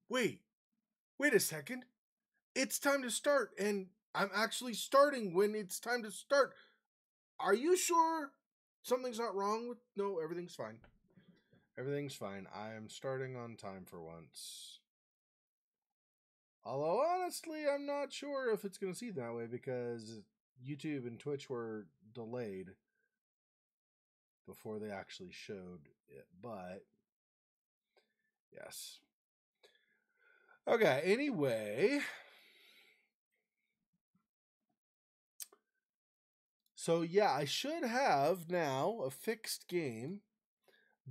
Wait a second. It's time to start, and I'm actually starting when it's time to start. Are you sure something's not wrong with... No, everything's fine. Everything's fine. I am starting on time for once. Although, honestly, I'm not sure if it's going to seem that way because YouTube and Twitch were delayed before they actually showed it. But, yes. Okay, anyway. So, yeah, I should have now a fixed game.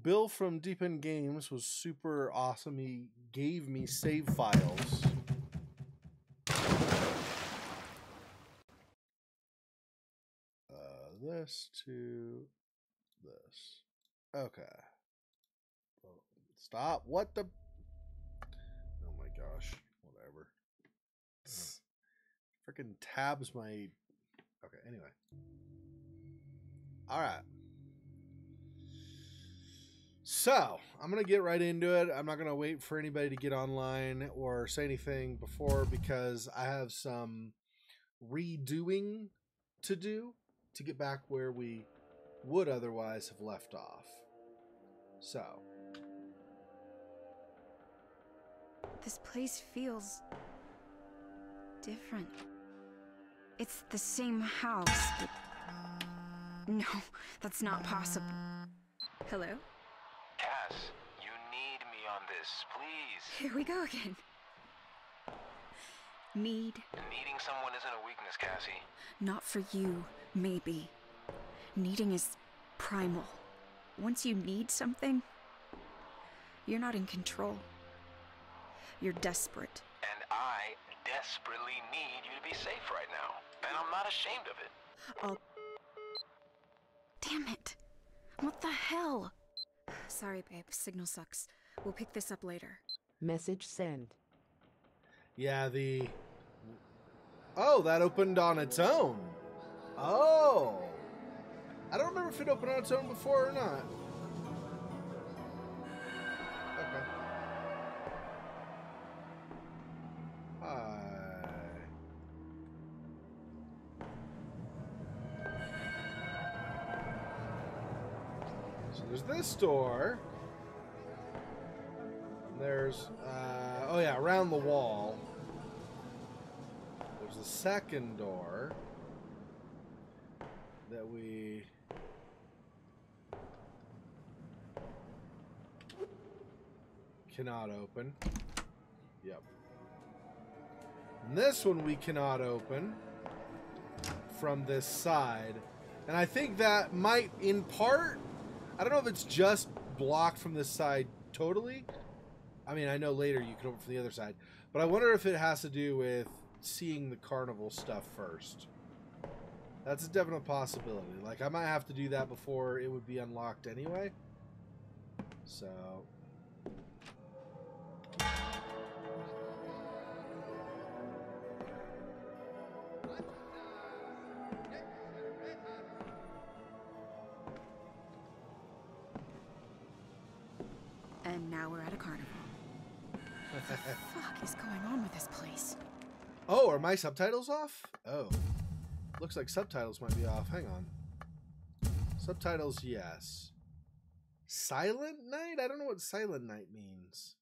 Bill from Deep End Games was super awesome. He gave me save files. This to this. Okay. Stop. What the... Oh my gosh. Whatever. Freaking tabs my... Okay, anyway. Alright. So, I'm going to get right into it. I'm not going to wait for anybody to get online or say anything before because I have some redoing to do to get back where we would otherwise have left off. So. This place feels different. It's the same house, but... No, that's not possible. Hello? Cass, you need me on this, please. Here we go again. Need? Needing someone isn't a weakness, Cassie. Not for you, maybe. Needing is primal. Once you need something, you're not in control. You're desperate. And I desperately need you to be safe right now. And I'm not ashamed of it. Oh. Damn it. What the hell? Sorry, babe. Signal sucks. We'll pick this up later. Message sent. Yeah, the... Oh, that opened on its own. Oh. I don't remember if it opened on its own before or not. Okay. Hi. So there's this door. There's, oh yeah, around the wall. There's a second door that we cannot open. Yep. And this one we cannot open from this side. And I think that might, in part, I don't know if it's just blocked from this side totally. I mean, I know later you can open from the other side. But I wonder if it has to do with seeing the carnival stuff first. That's a definite possibility. Like, I might have to do that before it would be unlocked anyway. So... And now we're at a carnival. What the fuck is going on with this place? Oh, are my subtitles off? Oh. Looks like subtitles might be off. Hang on. Subtitles, yes. Silent Night? I don't know what Silent Night means.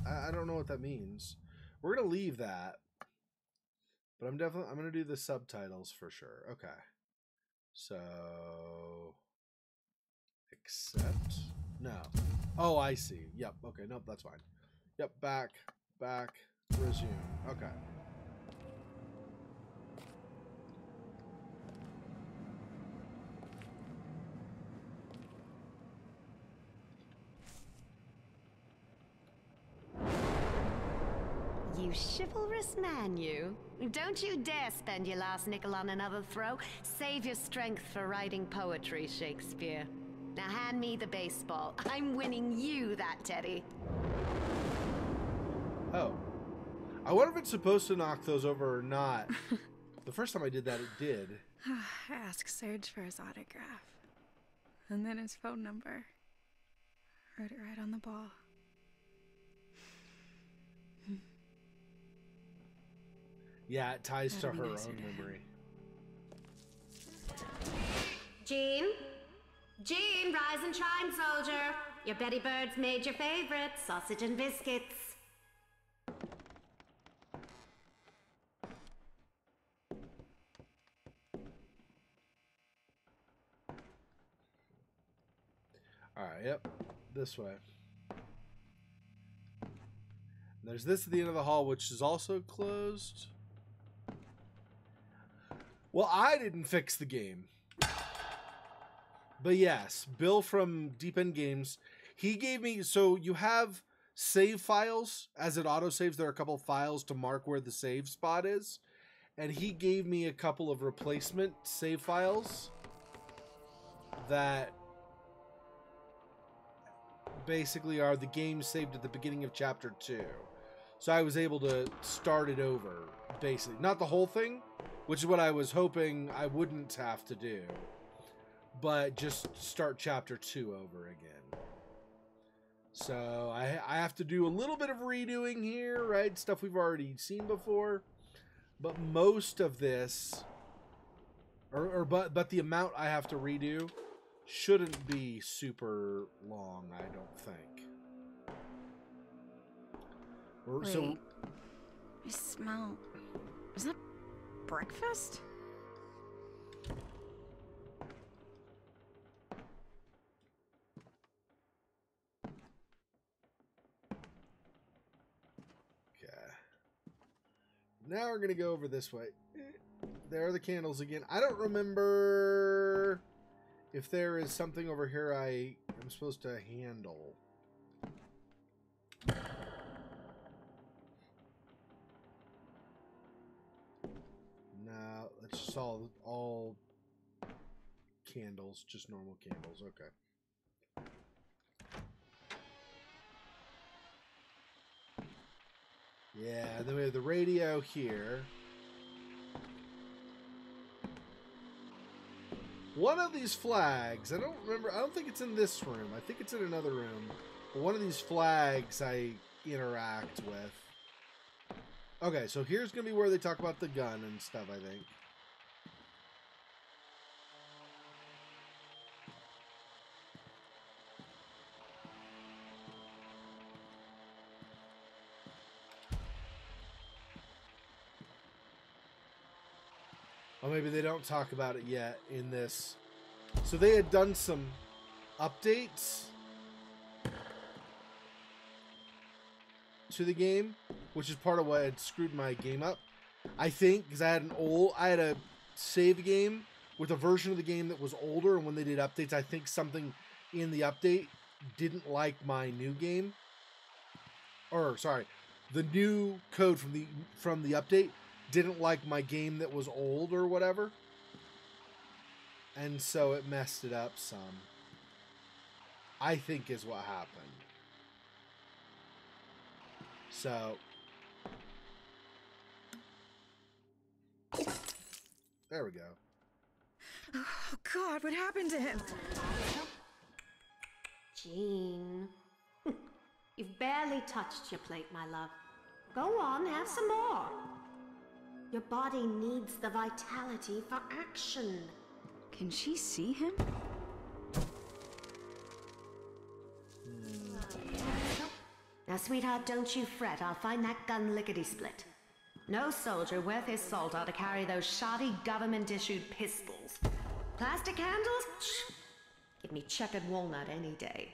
I don't know what that means. We're going to leave that. But I'm going to do the subtitles for sure. Okay. So... Accept? No. Oh, I see. Yep. Okay. Nope. That's fine. Yep. Back. Resume. Okay. You chivalrous man, you. Don't you dare spend your last nickel on another throw. Save your strength for writing poetry, Shakespeare. Now hand me the baseball. I'm winning you that teddy. Oh. I wonder if it's supposed to knock those over or not. The first time I did that, it did. Ask Serge for his autograph. And then his phone number. Wrote it right on the ball. Yeah, it ties That'll to be her nicer own to him. memory. Jean? Jean, rise and shine, soldier. Your Betty Bird's made your favorite, sausage and biscuits. Alright, yep. This way. There's this at the end of the hall, which is also closed. Well, I didn't fix the game. But yes, Bill from Deep End Games, he gave me... So you have save files. As it autosaves, there are a couple of files to mark where the save spot is. And he gave me a couple of replacement save files that basically are the game saved at the beginning of Chapter 2. So I was able to start it over, basically. Not the whole thing, which is what I was hoping I wouldn't have to do. But just start Chapter 2 over again. So I have to do a little bit of redoing here, right? Stuff we've already seen before. But most of this, but the amount I have to redo shouldn't be super long, I don't think. Wait, so I smell... Is that breakfast? Okay. Now we're going to go over this way. There are the candles again. I don't remember if there is something over here I am supposed to handle. No, it's just all candles, just normal candles. Okay. Yeah, then we have the radio here. One of these flags, I don't think it's in this room. I think it's in another room. But one of these flags I interact with. Okay, so here's going to be where they talk about the gun and stuff, I think. Or maybe they don't talk about it yet in this. So they had done some updates to the game, which is part of what had screwed my game up. I think because I had a save game with a version of the game that was older, and when they did updates, I think something in the update didn't like my new game. Or sorry, the new code from the update didn't like my game that was old or whatever. And so it messed it up some. I think is what happened. So there we go. Oh, God, what happened to him? Jean. You've barely touched your plate, my love. Go on, have some more. Your body needs the vitality for action. Can she see him? Now, sweetheart, don't you fret. I'll find that gun lickety-split. No soldier worth his salt ought to carry those shoddy government-issued pistols. Plastic candles? Shh. Give me checkered walnut any day.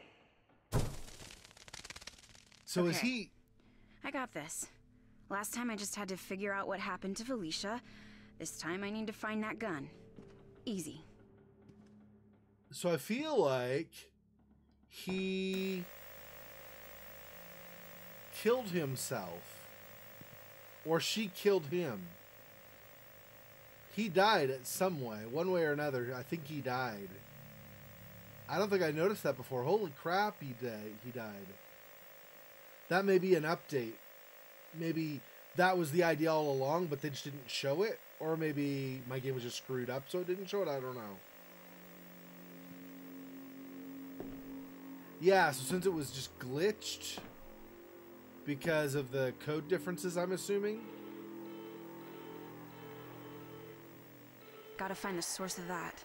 So Okay. is he... I got this. Last time I just had to figure out what happened to Felicia. This time I need to find that gun. Easy. So I feel like he killed himself. Or she killed him. He died in some way. One way or another, I think he died. I don't think I noticed that before. Holy crap, he died. That may be an update. Maybe that was the idea all along, but they just didn't show it. Or maybe my game was just screwed up, so it didn't show it. I don't know. Yeah, so since it was just glitched because of the code differences, I'm assuming. Gotta find the source of that.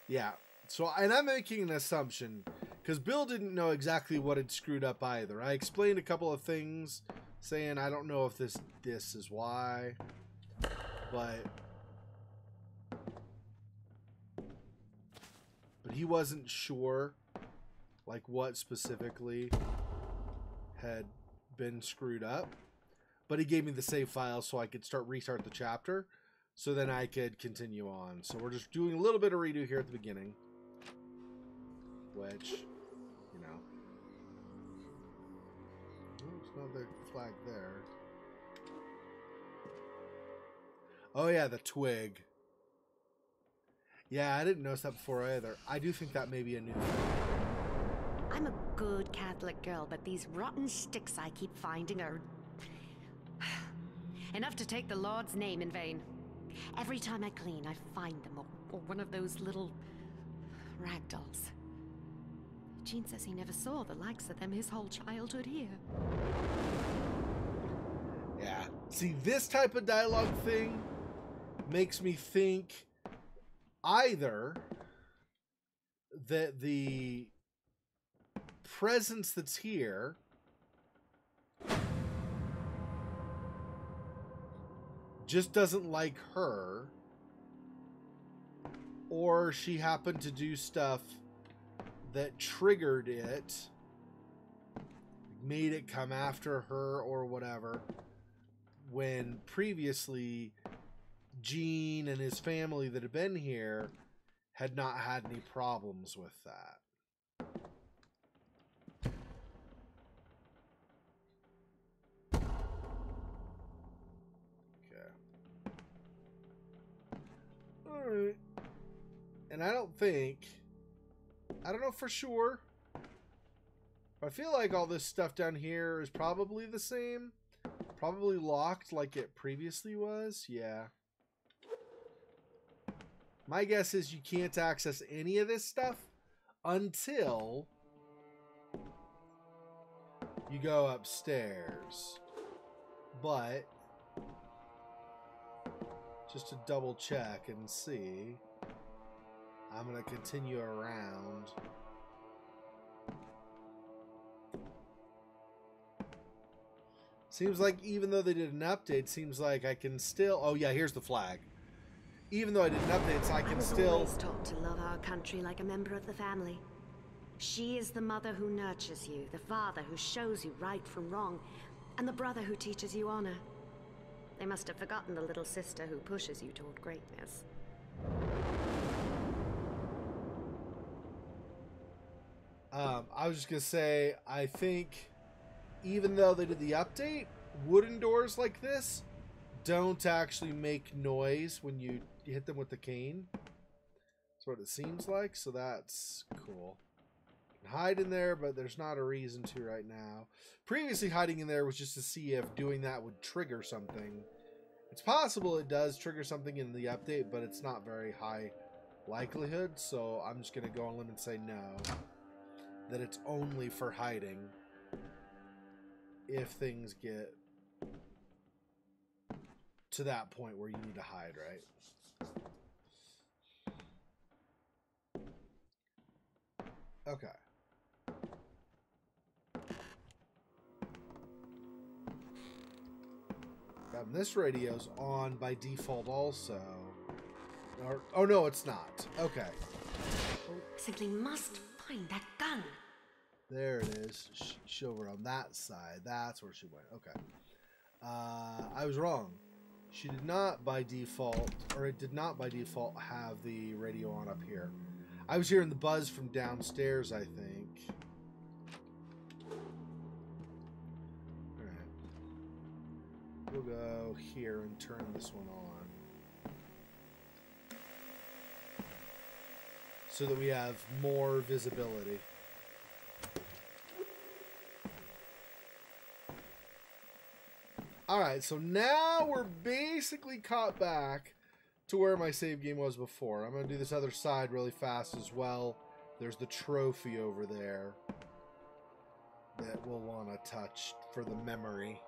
Yeah. So, and I'm making an assumption because Bill didn't know exactly what had screwed up either. I explained a couple of things saying I don't know if this is why, but he wasn't sure like what specifically had been screwed up. But he gave me the save file so I could restart the chapter, so then I could continue on. So we're just doing a little bit of redo here at the beginning, which, you know, oh, it's not the flag there. Oh yeah, the twig. Yeah, I didn't notice that before either. I do think that may be a new thing. I'm a good Catholic girl, but these rotten sticks I keep finding are enough to take the Lord's name in vain. Every time I clean, I find them, or one of those little ragdolls. Gene says he never saw the likes of them his whole childhood here. Yeah. See, this type of dialogue thing makes me think either that the presence that's here just doesn't like her, or she happened to do stuff that triggered it, made it come after her or whatever, when previously Gene and his family that had been here had not had any problems with that. Alright. And I don't know for sure. I feel like all this stuff down here is probably the same. Probably locked like it previously was. Yeah. My guess is you can't access any of this stuff until you go upstairs. But just to double check and see, I'm going to continue around. Seems like even though they did an update, seems like I can still... Oh yeah, here's the flag. Even though I did an update, so I can still... I was always taught to love our country like a member of the family. She is the mother who nurtures you, the father who shows you right from wrong, and the brother who teaches you honor. They must have forgotten the little sister who pushes you toward greatness. I was just going to say, I think even though they did the update, wooden doors like this don't actually make noise when you hit them with the cane. That's what it seems like, so that's cool. You can hide in there, but there's not a reason to right now. Previously, hiding in there was just to see if doing that would trigger something. It's possible it does trigger something in the update, but it's not very high likelihood, so I'm just going to go on a limb and say no. That it's only for hiding if things get to that point where you need to hide, right? Okay. And this radio's on by default also. Or, oh no, it's not. Okay. Simply must find that gun. There it is. She's over on that side. That's where she went. Okay. I was wrong. She did not by default, or it did not by default have the radio on up here. I was hearing the buzz from downstairs, I think. Alright. We'll go here and turn this one on. So that we have more visibility. Alright, so now we're basically caught back to where my save game was before. I'm going to do this other side really fast as well There's the trophy over there that we'll want to touch for the memory.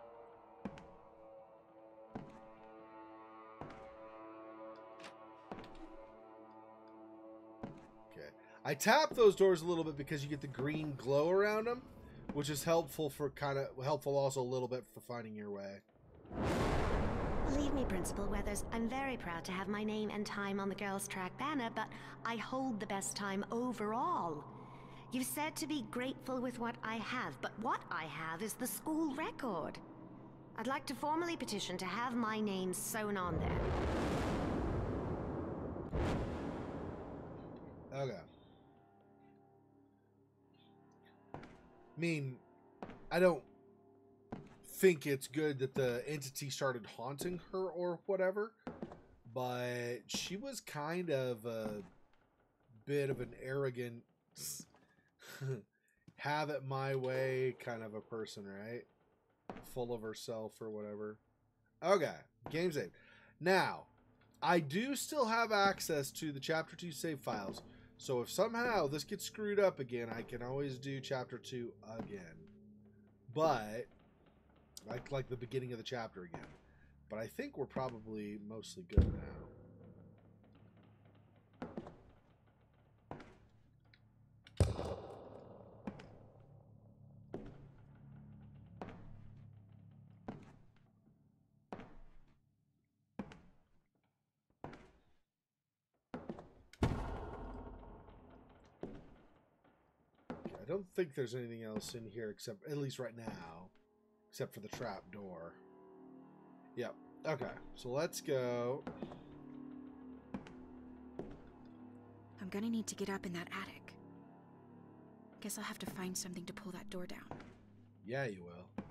Okay. I tap those doors a little bit because you get the green glow around them, which is helpful also a little bit for finding your way. Believe me, Principal Weathers, I'm very proud to have my name and time on the girls' track banner, but I hold the best time overall. You've said to be grateful with what I have, but what I have is the school record. I'd like to formally petition to have my name sewn on there. Okay. I mean, I don't think it's good that the entity started haunting her or whatever, but she was kind of a bit of an arrogant, have it my way kind of a person, right? Full of herself or whatever. Okay, game save. Now, I do still have access to the Chapter 2 save files, so if somehow this gets screwed up again, I can always do Chapter 2 again. But like the beginning of the chapter again. But I think we're probably mostly good now. Okay, I don't think there's anything else in here except, at least right now, except for the trap door. Yep. Okay. So let's go. I'm gonna need to get up in that attic. Guess I'll have to find something to pull that door down. Yeah, you will.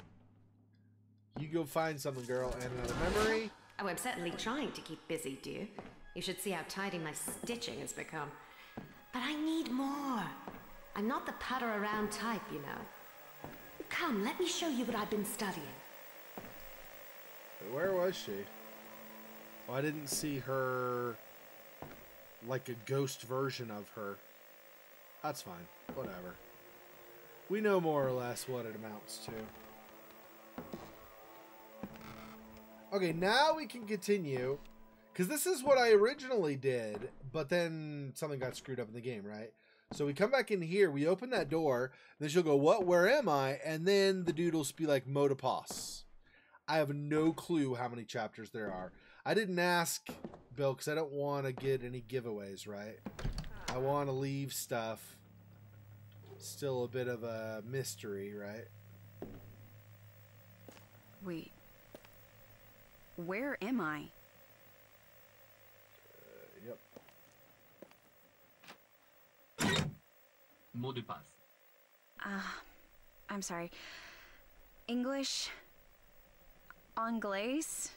You go find something, girl, and another memory. Oh, I'm certainly trying to keep busy, dear. You should see how tidy my stitching has become. But I need more. I'm not the putter around type, you know. Come, let me show you what I've been studying. Where was she? Oh, I didn't see her like a ghost version of her. That's fine. Whatever. We know more or less what it amounts to. Okay, now we can continue. Because this is what I originally did, but then something got screwed up in the game, right? So we come back in here, we open that door, then she'll go, what, where am I? And then the dude will be like, Motopos. I have no clue how many chapters there are. I didn't ask, Bill, because I don't want to get any giveaways, right? I want to leave stuff still a bit of a mystery, right? Wait. Where am I? Yep. Mot de passe. I'm sorry. English? Anglais?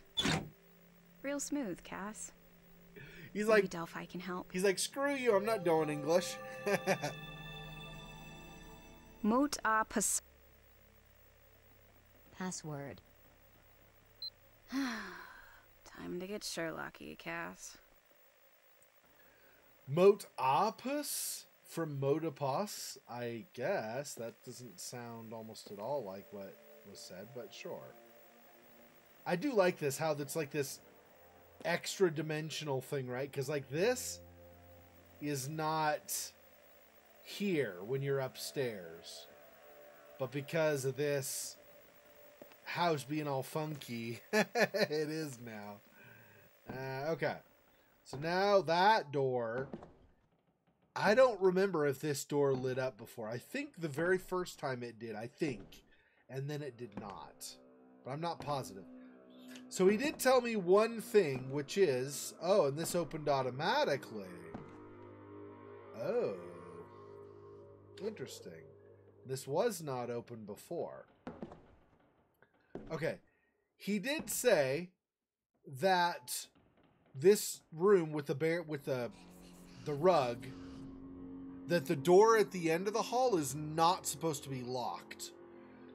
Real smooth, Cass. He's Maybe like, Delphi can help. he's like, screw you, I'm not doing English. Mot a pas. Password. Time to get Sherlocky, Cass. Mote opus from Motopos, I guess. That doesn't sound almost at all like what was said, but sure. I do like this, how it's like this extra dimensional thing, right? Because like this is not here when you're upstairs. But because of this house being all funky, it is now. Okay. So now that door, I don't remember if this door lit up before. I think the very first time it did, I think. And then it did not. But I'm not positive. So he did tell me one thing, which is, oh, and this opened automatically. Oh. Interesting. This was not open before. Okay. He did say that this room with the rug, that the door at the end of the hall is not supposed to be locked.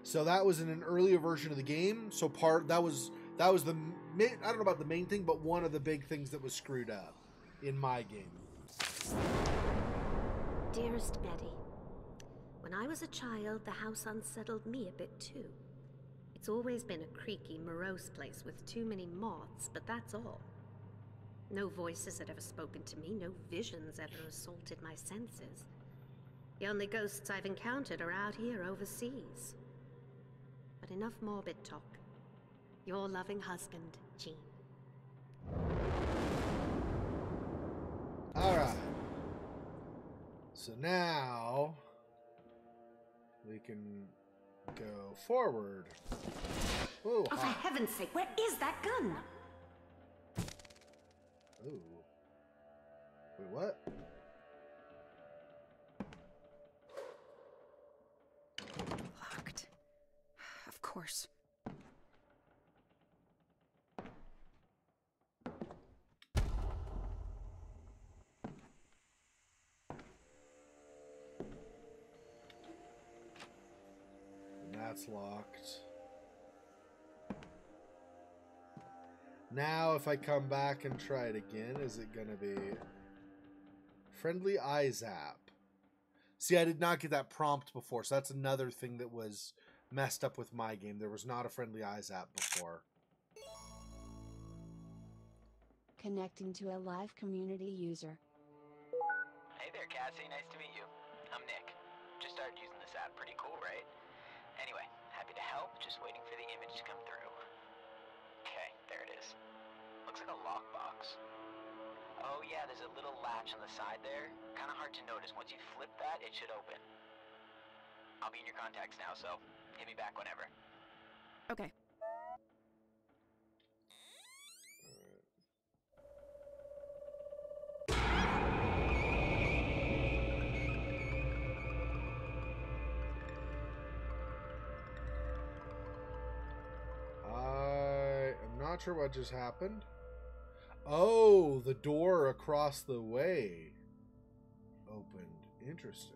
So that was in an earlier version of the game. So that was the, I don't know about the main thing, but one of the big things that was screwed up in my game. Dearest Betty, when I was a child, the house unsettled me a bit too. It's always been a creaky, morose place with too many moths, but that's all. No voices had ever spoken to me, no visions ever assaulted my senses. The only ghosts I've encountered are out here overseas. But enough morbid talk. Your loving husband, Jean. Alright. So now we can go forward. Ooh, Oh, for heaven's sake, where is that gun? Ooh. Wait, what? Locked. Of course. That's locked. Now, if I come back and try it again, is it gonna be friendly eye zap? See, I did not get that prompt before, so that's another thing that was messed up with my game. There was not a friendly eye zap before. Connecting to a live community user. Hey there, Cassie. Nice to meet you. I'm Nick. Just started using this app. Pretty cool, right? Anyway, happy to help. Just waiting for the image to come through. Okay, there it is. Looks like a lockbox. Oh yeah, there's a little latch on the side there. Kind of hard to notice. Once you flip that, it should open. I'll be in your contacts now, so hit me back whenever. Okay. I'm not sure what just happened. Oh, the door across the way opened. Interesting.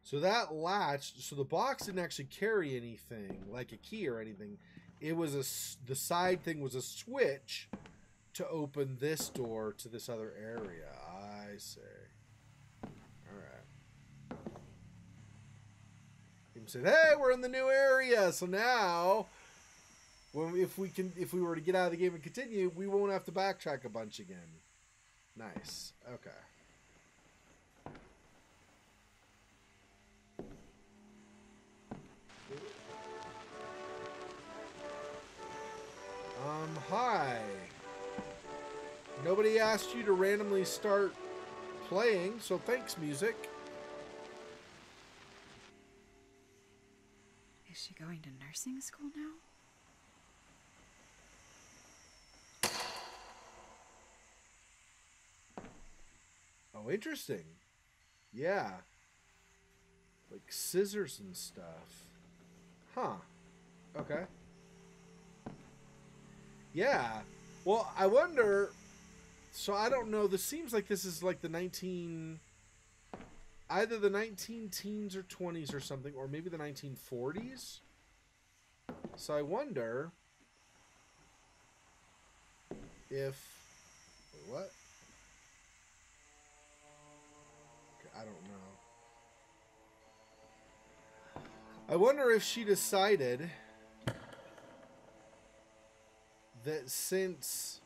So that latch, so the box didn't actually carry anything like a key or anything. It was the side thing was a switch to open this door to this other area. I see. All right. He said, "Hey, we're in the new area." So now, if we were to get out of the game and continue, we won't have to backtrack a bunch again. Nice. Okay. Hi. Nobody asked you to randomly start playing, so thanks, music. Is she going to nursing school now? Oh, interesting. Yeah. Like scissors and stuff. Huh. Okay. Yeah. Well, I wonder... So, I don't know. This seems like this is like the either the 19 teens or 20s or something, or maybe the 1940s. So, I wonder if... Wait, what? Okay, I don't know. I wonder if she decided that since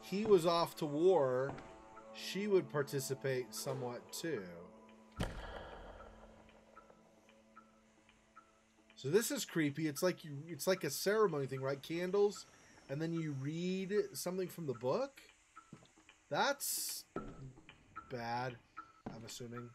he was off to war, she would participate somewhat too. So this is creepy. It's like it's like a ceremony thing, right? Candles, and then you read something from the book. That's bad, I'm assuming.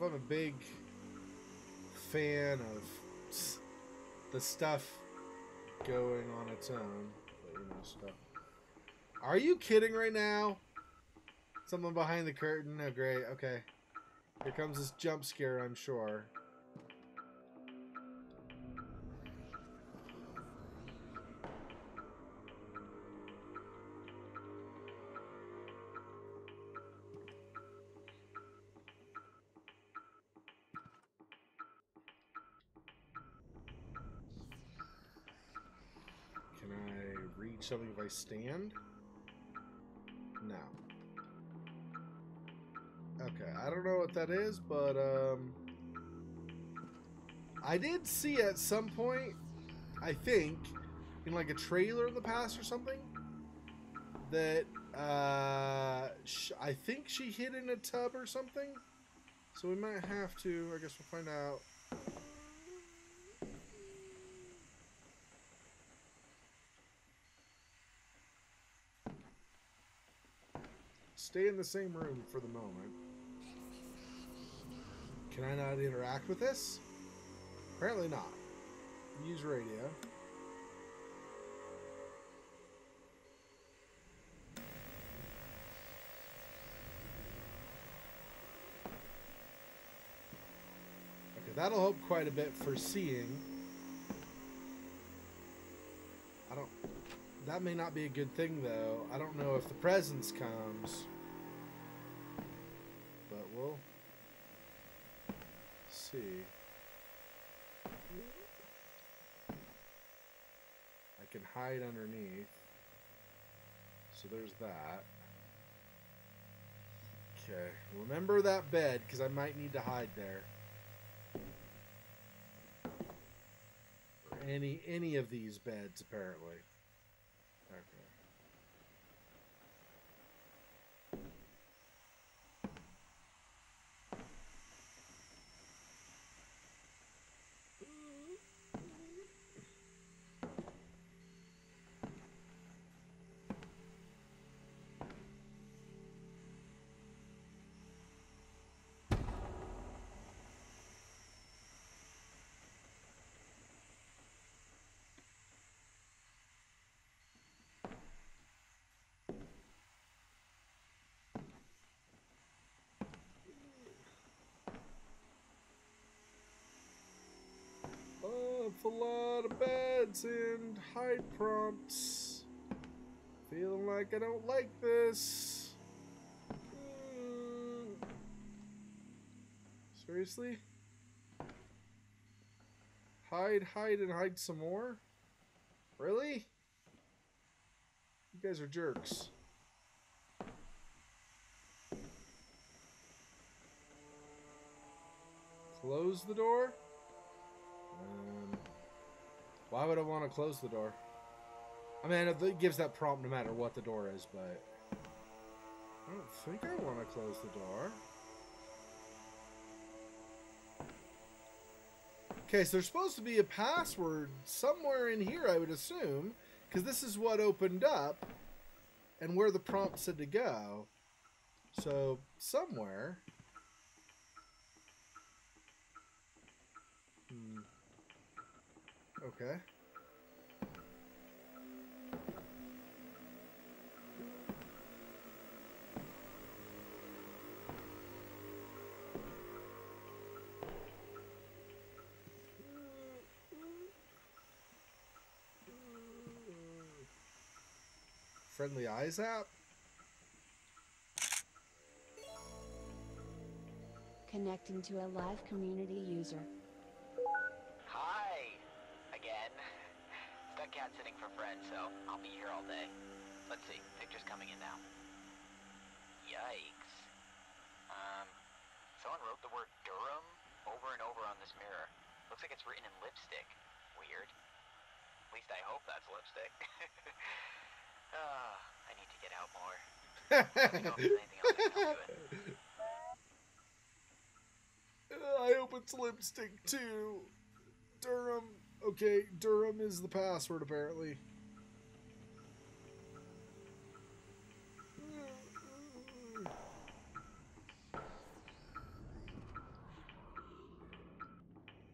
I'm a big fan of the stuff going on its own. But, you know, stuff. Are you kidding right now? Someone behind the curtain? Oh, great. Okay. Here comes this jump scare, I'm sure. Can I reach something if I stand? No. Okay, I don't know what that is, but I did see at some point, I think, in like a trailer in the past or something, that I think she hid in a tub or something. So we might have to, I guess we'll find out. Stay in the same room for the moment. Can I not interact with this? Apparently not. Use radio. Okay, that'll help quite a bit for seeing. That may not be a good thing, though. I don't know if the presence comes. But we'll see. I can hide underneath. So there's that. Okay. Remember that bed, because I might need to hide there. Or any of these beds, apparently. Okay. A lot of beds and hide prompts. Feeling like I don't like this. Seriously? Hide, and hide some more? Really? You guys are jerks. Close the door? Why would I want to close the door? I mean, it gives that prompt no matter what the door is, but I don't think I want to close the door. Okay, so there's supposed to be a password somewhere in here, I would assume, because this is what opened up and where the prompt said to go. So, somewhere. Okay. Friendly Eyes app? Connecting to a live community user. Hi! Again. Stuck cat sitting for friends, so I'll be here all day. Let's see, Victor's coming in now. Yikes. Someone wrote the word Durham over and over on this mirror. Looks like it's written in lipstick. Weird. At least I hope that's lipstick. I need to get out more. Let me know if there's anything else I can help you with. I hope it's lipstick too. Durham. Okay, Durham is the password apparently.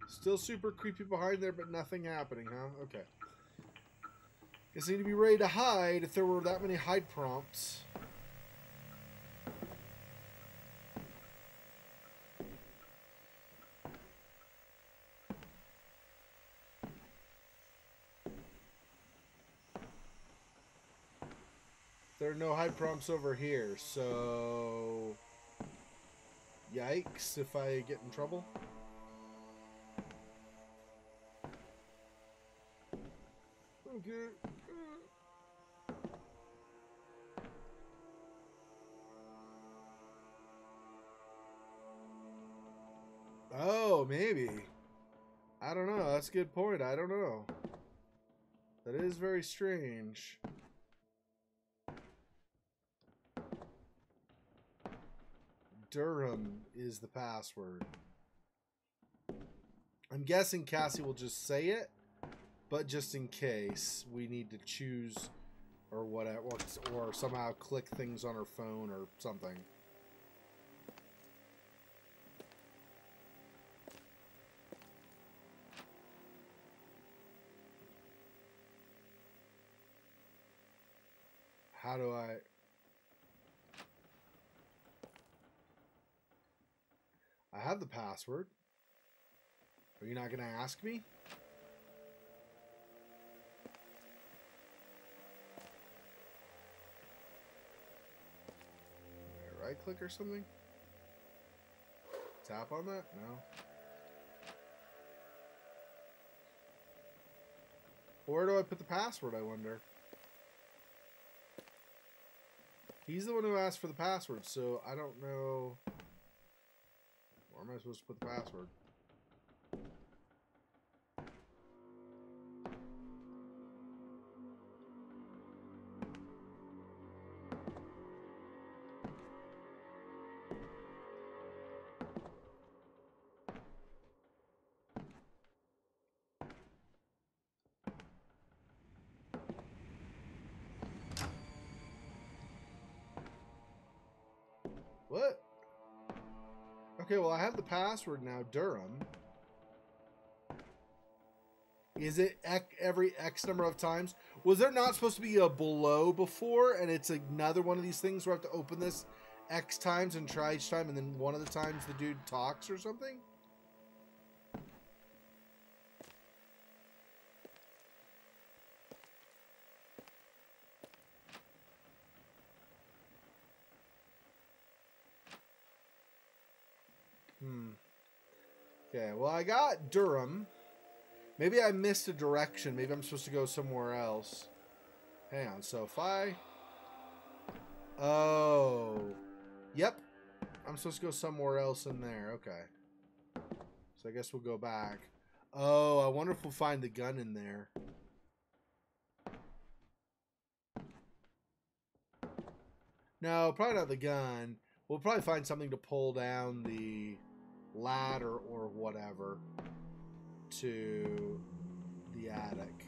Still super creepy behind there, but nothing happening, huh? Okay. Guess I need to be ready to hide if there were that many hide prompts. There are no hide prompts over here, so... Yikes if I get in trouble. Okay. Oh, maybe. I don't know. That's a good point. I don't know. That is very strange. Durham is the password. I'm guessing Cassie will just say it, but just in case we need to choose or whatever, or somehow click things on her phone or something. How do I... I have the password. Are you not going to ask me? Right click or something? Tap on that? No. Where do I put the password, I wonder? He's the one who asked for the password, so I don't know. Where am I supposed to put the password? What? Okay, well, I have the password now, Durham. Is it every X number of times? Was there not supposed to be a below before, and it's another one of these things where I have to open this X times and try each time, and then one of the times the dude talks or something? Okay, well, I got Durham. Maybe I missed a direction. Maybe I'm supposed to go somewhere else. Hang on, so if I... Oh. Yep. I'm supposed to go somewhere else in there. Okay. So I guess we'll go back. Oh, I wonder if we'll find the gun in there. No, probably not the gun. We'll probably find something to pull down the ladder or whatever to the attic.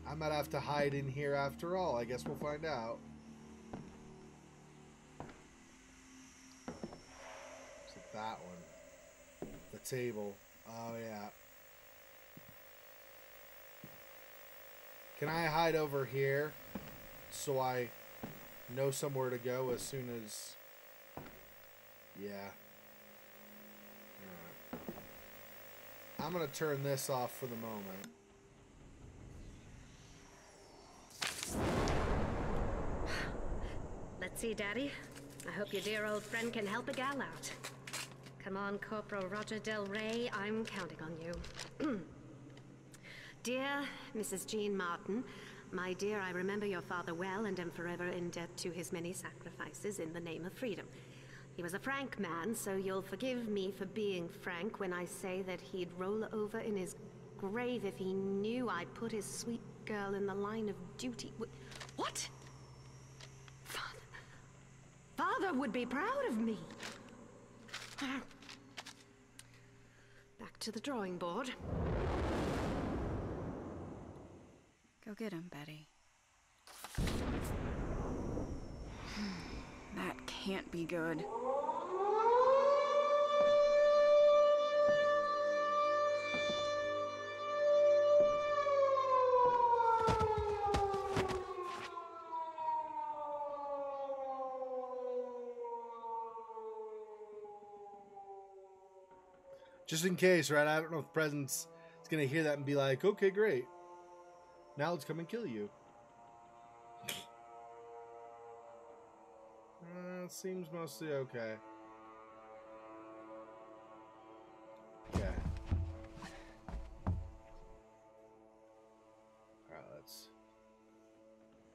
I might have to hide in here after all. I guess we'll find out. Is it that one? The table. Oh, yeah. Can I hide over here so I know somewhere to go as soon as... Yeah. Alright. I'm going to turn this off for the moment. Let's see, Daddy. I hope your dear old friend can help a gal out. Come on, Corporal Roger Del Rey, I'm counting on you. Dear Mrs. Jean Martin, my dear, I remember your father well and am forever in debt to his many sacrifices in the name of freedom. He was a frank man, so you'll forgive me for being frank when I say that he'd roll over in his grave if he knew I'd put his sweet girl in the line of duty. What? Father would be proud of me. Back to the drawing board. Go get him, Betty. That can't be good. Just in case, right? I don't know if Presence is going to hear that and be like, okay, great. Now let's come and kill you. Seems mostly okay. Okay. Alright, let's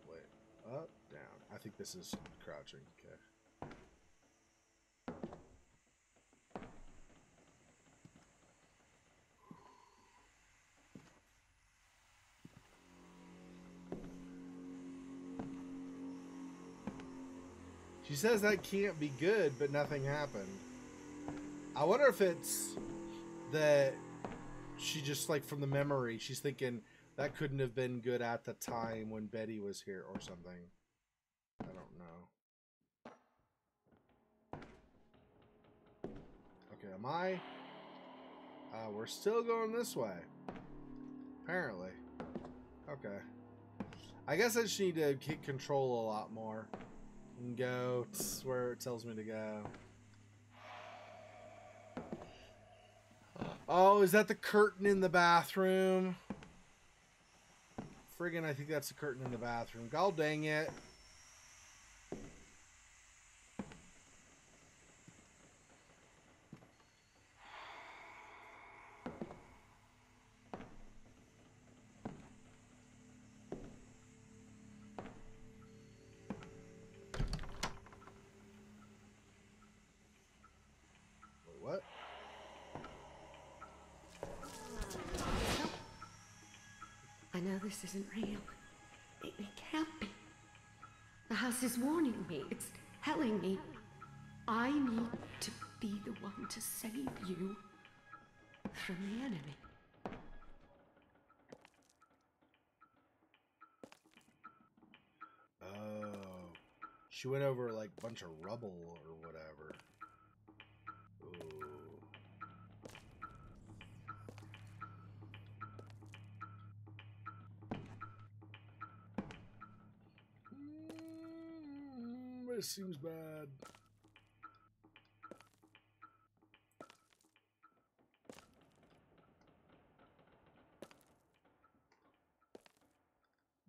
wait. Up, down. I think this is crouching. Okay. She says that can't be good, but nothing happened. I wonder if it's that she just, like, from the memory, she's thinking that couldn't have been good at the time when Betty was here or something. I don't know. Okay, am I? We're still going this way. Apparently. Okay. I guess I just need to hit control a lot more. And go where it tells me to go. Oh, is that the curtain in the bathroom? Friggin', I think that's the curtain in the bathroom. God dang it. What? I know this isn't real. It can't be. The house is warning me. It's telling me I need to be the one to save you from the enemy. Oh. She went over like a bunch of rubble or whatever. Ooh. This seems bad.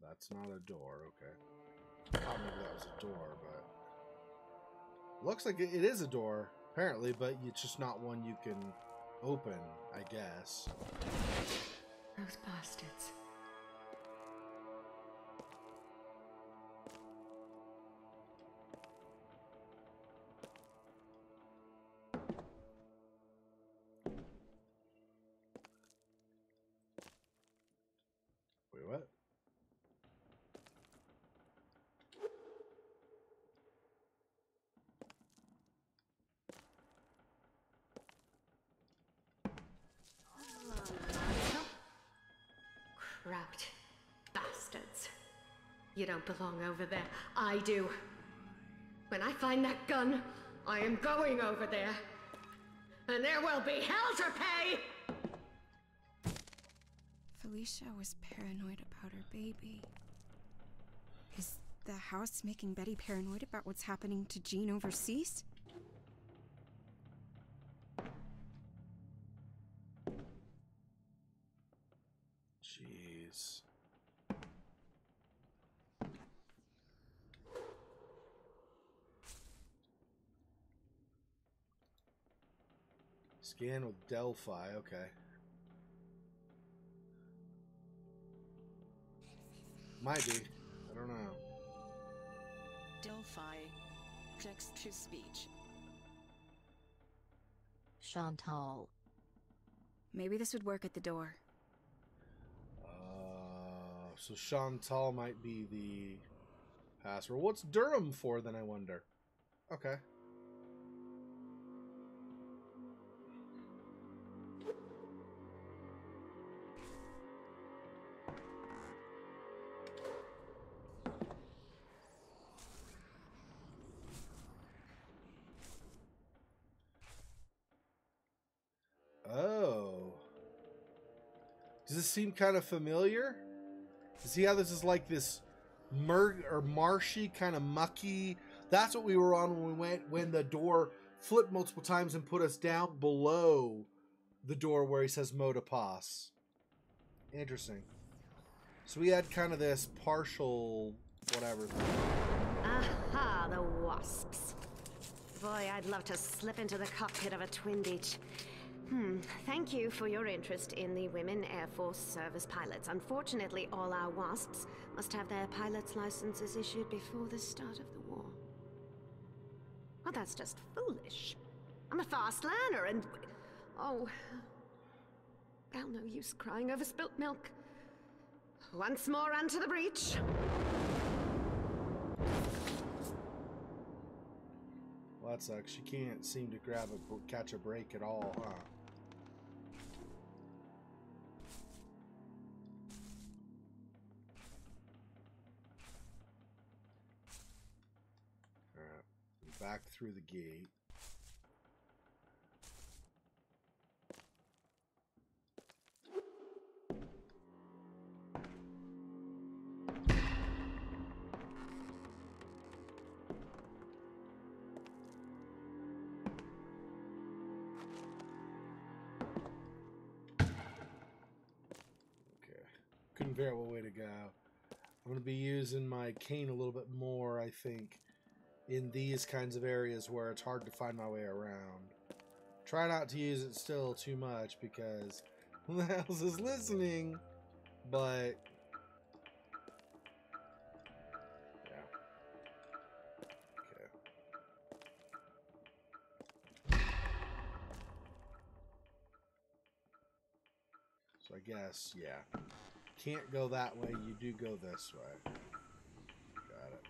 That's not a door, okay. I thought maybe that was a door, but looks like it is a door, apparently, but it's just not one you can open, I guess. Those bastards. Wait, what? Kraut. Bastards. You don't belong over there. I do. When I find that gun, I am going over there. And there will be hell to pay! Felicia was paranoid about her baby. Is the house making Betty paranoid about what's happening to Jean overseas? Jeez. Scan with Delphi, okay. Might be. I don't know. Delphi. Text to speech. Chantal. Maybe this would work at the door. So Chantal might be the password. What's Durham for, then, I wonder? Okay. Oh. Does this seem kind of familiar? See how this is like this marshy, kind of mucky. That's what we were on when we went, when the door flipped multiple times and put us down below the door where he says Motopass. Interesting. So we had kind of this partial whatever thing. Aha, the wasps. Boy, I'd love to slip into the cockpit of a Twin Beach. Thank you for your interest in the Women Air Force Service pilots. Unfortunately, all our wasps must have their pilot's licenses issued before the start of the war. Well, that's just foolish. I'm a fast learner and... Oh... Well, no use crying over spilt milk. Once more onto the breach. Well, that sucks. She can't seem to catch a break at all, huh? Alright. Back through the gate. Couldn't figure out what way to go. I'm going to be using my cane a little bit more, I think, in these kinds of areas where it's hard to find my way around. Try not to use it still too much because who the hell is listening? But yeah. Okay. So I guess, yeah. Can't go that way, you do go this way. Got it.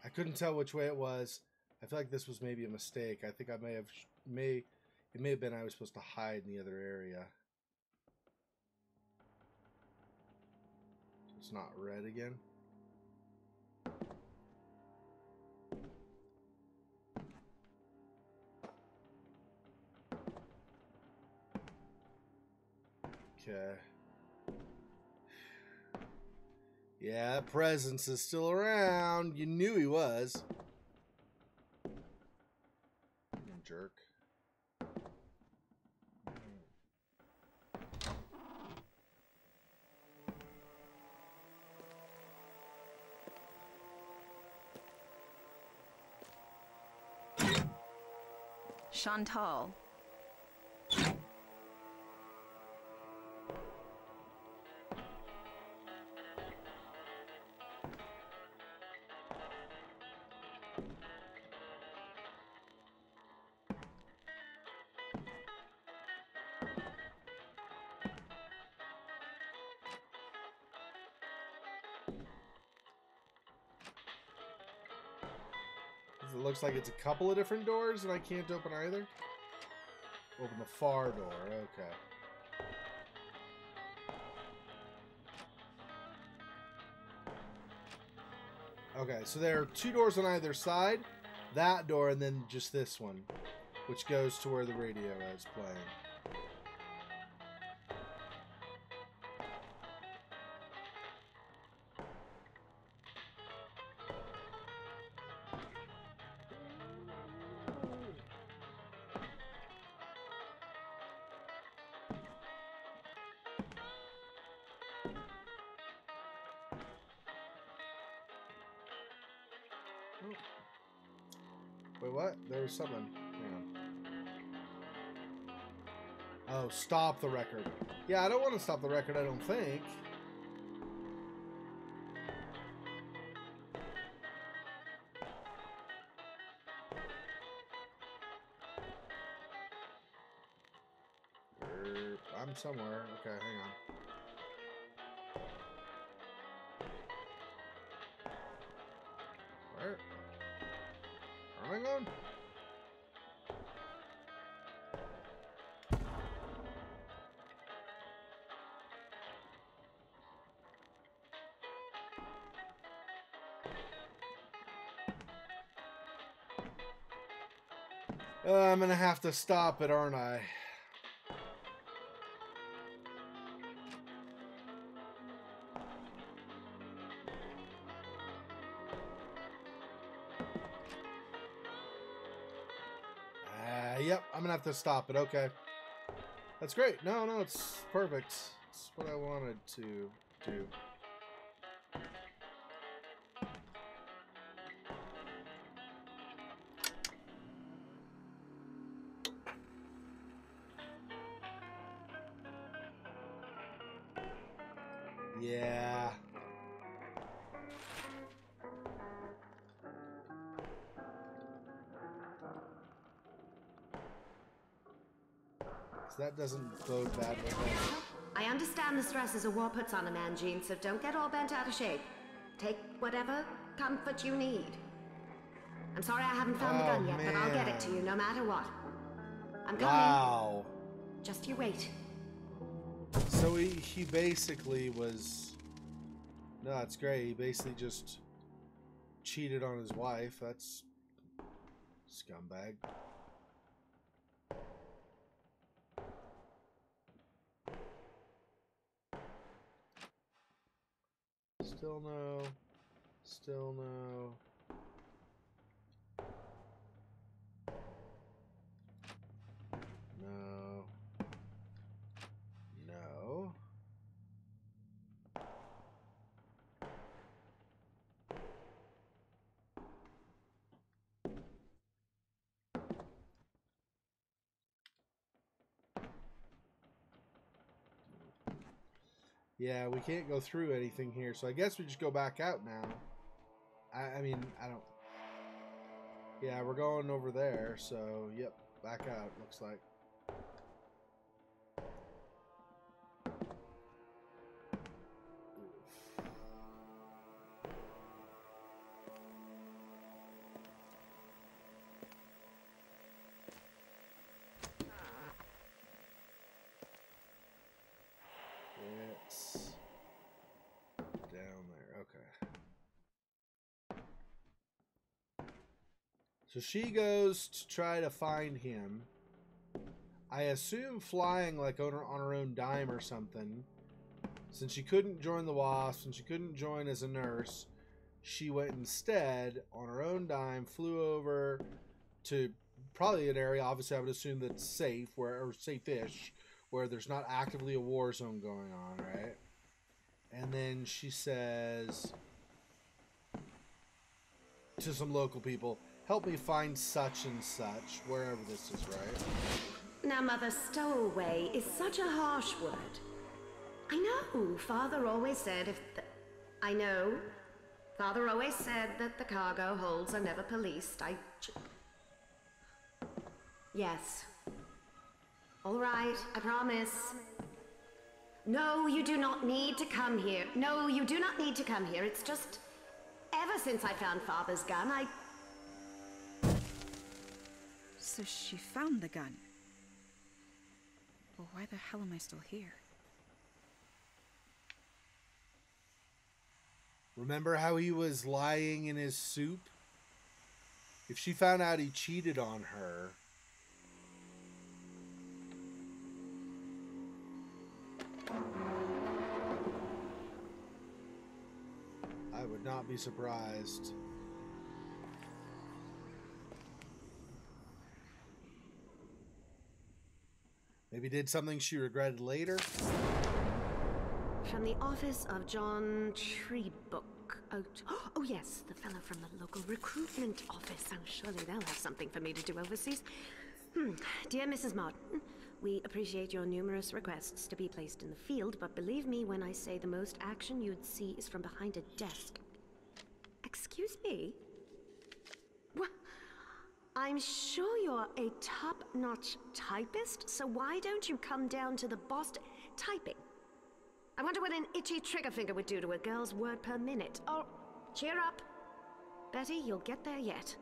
I couldn't tell which way it was. I feel like this was maybe a mistake. I think I it may have been I was supposed to hide in the other area. It's not red again. Okay. Yeah, that presence is still around. You knew he was. Jerk. Chantal. It looks like it's a couple of different doors and I can't open either. Open the far door, okay. Okay, so there are two doors on either side. That door and then just this one, which goes to where the radio is playing. Wait, what? There was something. Hang on. Oh, stop the record. Yeah, I don't want to stop the record, I don't think. I'm somewhere. Okay, hang on. Where? Where am I going? I'm gonna have to stop it, aren't I? Yep, I'm gonna have to stop it. Okay. That's great. No, it's perfect. It's what I wanted to do. Yeah. That doesn't bode bad with them. I understand the stresses a war puts on a man, Jean, so don't get all bent out of shape. Take whatever comfort you need. I'm sorry I haven't found the gun yet, but I'll get it to you no matter what. I'm coming. Wow. Just you wait. So he basically was... No, that's great. He basically just cheated on his wife. That's... scumbag. Still no. Still no. No. No. Yeah, we can't go through anything here, so I guess we just go back out now. I mean, I don't... Yeah, we're going over there, so, yep, back out, looks like. It's down there, okay. So she goes to try to find him. I assume flying like on her own dime or something. Since she couldn't join the Wasp, and she couldn't join as a nurse, she went instead on her own dime, flew over to probably an area, obviously I would assume that's safe, or safe-ish, where there's not actively a war zone going on, right? And then she says to some local people, help me find such and such, wherever this is, right? Now, Mother, stowaway is such a harsh word. I know. Father always said I know. Father always said that the cargo holds are never policed. Yes. All right, I promise. No, you do not need to come here. No, you do not need to come here. It's just... Ever since I found Father's gun, So she found the gun. Well, why the hell am I still here? Remember how he was lying in his soup? If she found out he cheated on her... I would not be surprised. Maybe did something she regretted later? From the office of John Treebook. Oh yes, the fellow from the local recruitment office. Oh, surely they'll have something for me to do overseas. Dear Mrs. Martin, We appreciate your numerous requests to be placed in the field, but believe me when I say the most action you'd see is from behind a desk. Excuse me? What? I'm sure you're a top-notch typist, so why don't you come down to the boss typing? I wonder what an itchy trigger finger would do to a girl's word per minute. Oh, cheer up. Betty, you'll get there yet.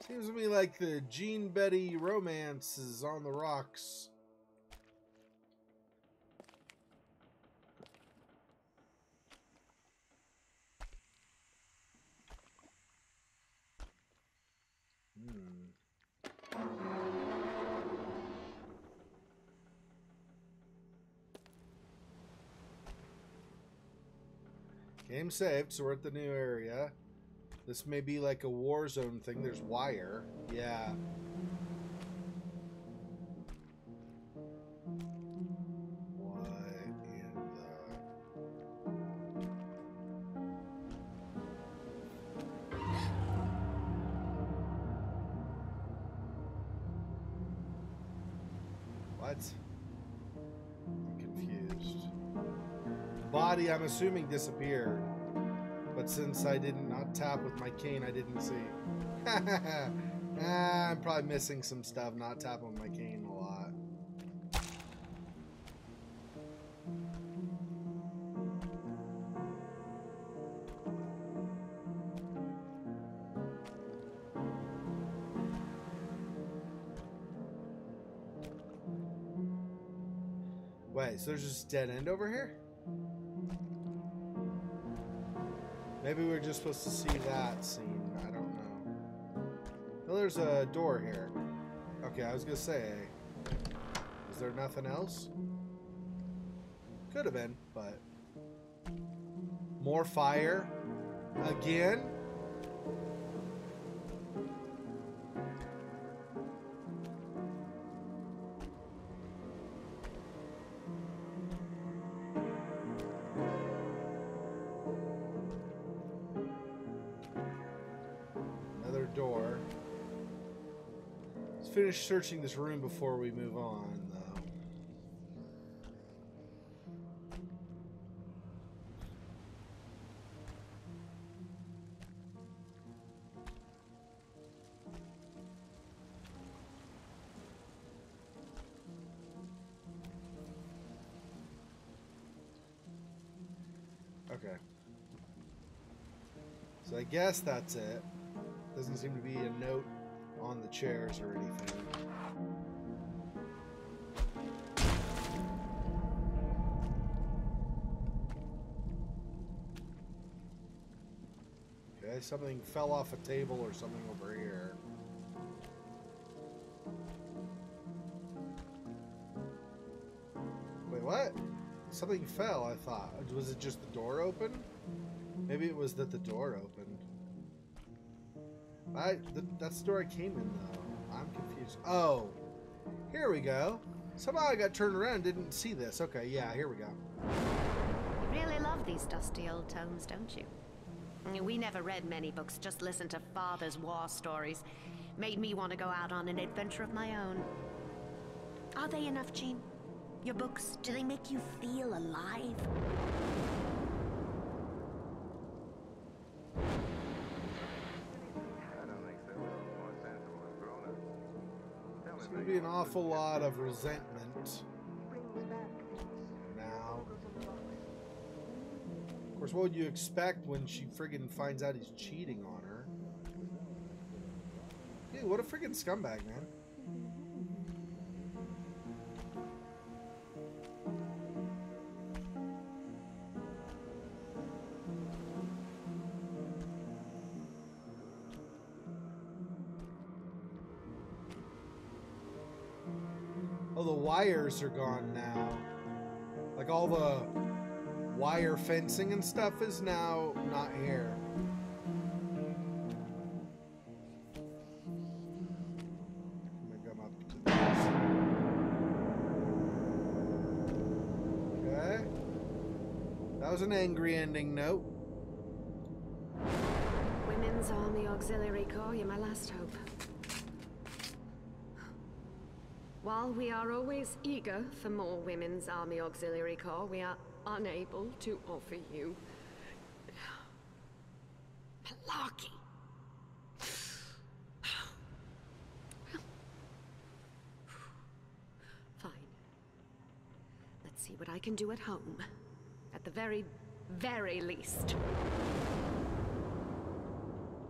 Seems to me like the Jean Betty romance is on the rocks. Game saved, so we're at the new area. This may be like a war zone thing. There's wire. Yeah. What in the... What? I'm confused. Body, I'm assuming, disappeared. But since I did not tap with my cane, I didn't see. I'm probably missing some stuff, not tapping with my cane a lot. Wait, so there's just a dead end over here? Maybe we're just supposed to see that scene. I don't know. Well, there's a door here. Okay, I was gonna say, is there nothing else? Could have been, but... More fire? Again? Door. Let's finish searching this room before we move on, though. Okay. So I guess that's it. Doesn't seem to be a note on the chairs or anything. Okay, something fell off a table or something over here. Wait, what? Something fell, I thought. Was it just the door open? Maybe it was that the door opened. That's the door I came in, though. I'm confused. Oh, here we go. Somehow I got turned around and didn't see this. Okay, yeah, here we go. You really love these dusty old tomes, don't you? We never read many books, just listened to Father's war stories. Made me want to go out on an adventure of my own. Are they enough, Jean? Your books, do they make you feel alive? There's going to be an awful lot of resentment now. Of course, what would you expect when she friggin' finds out he's cheating on her? Dude, what a friggin' scumbag, man. Oh, the wires are gone now. Like all the wire fencing and stuff is now not here. I'm gonna come up to this. Okay. That was an angry ending note. Women's Army Auxiliary Corps, you're my last hope. While we are always eager for more Women's Army Auxiliary Corps, we are unable to offer you malarkey. Fine. Let's see what I can do at home. At the very, very least.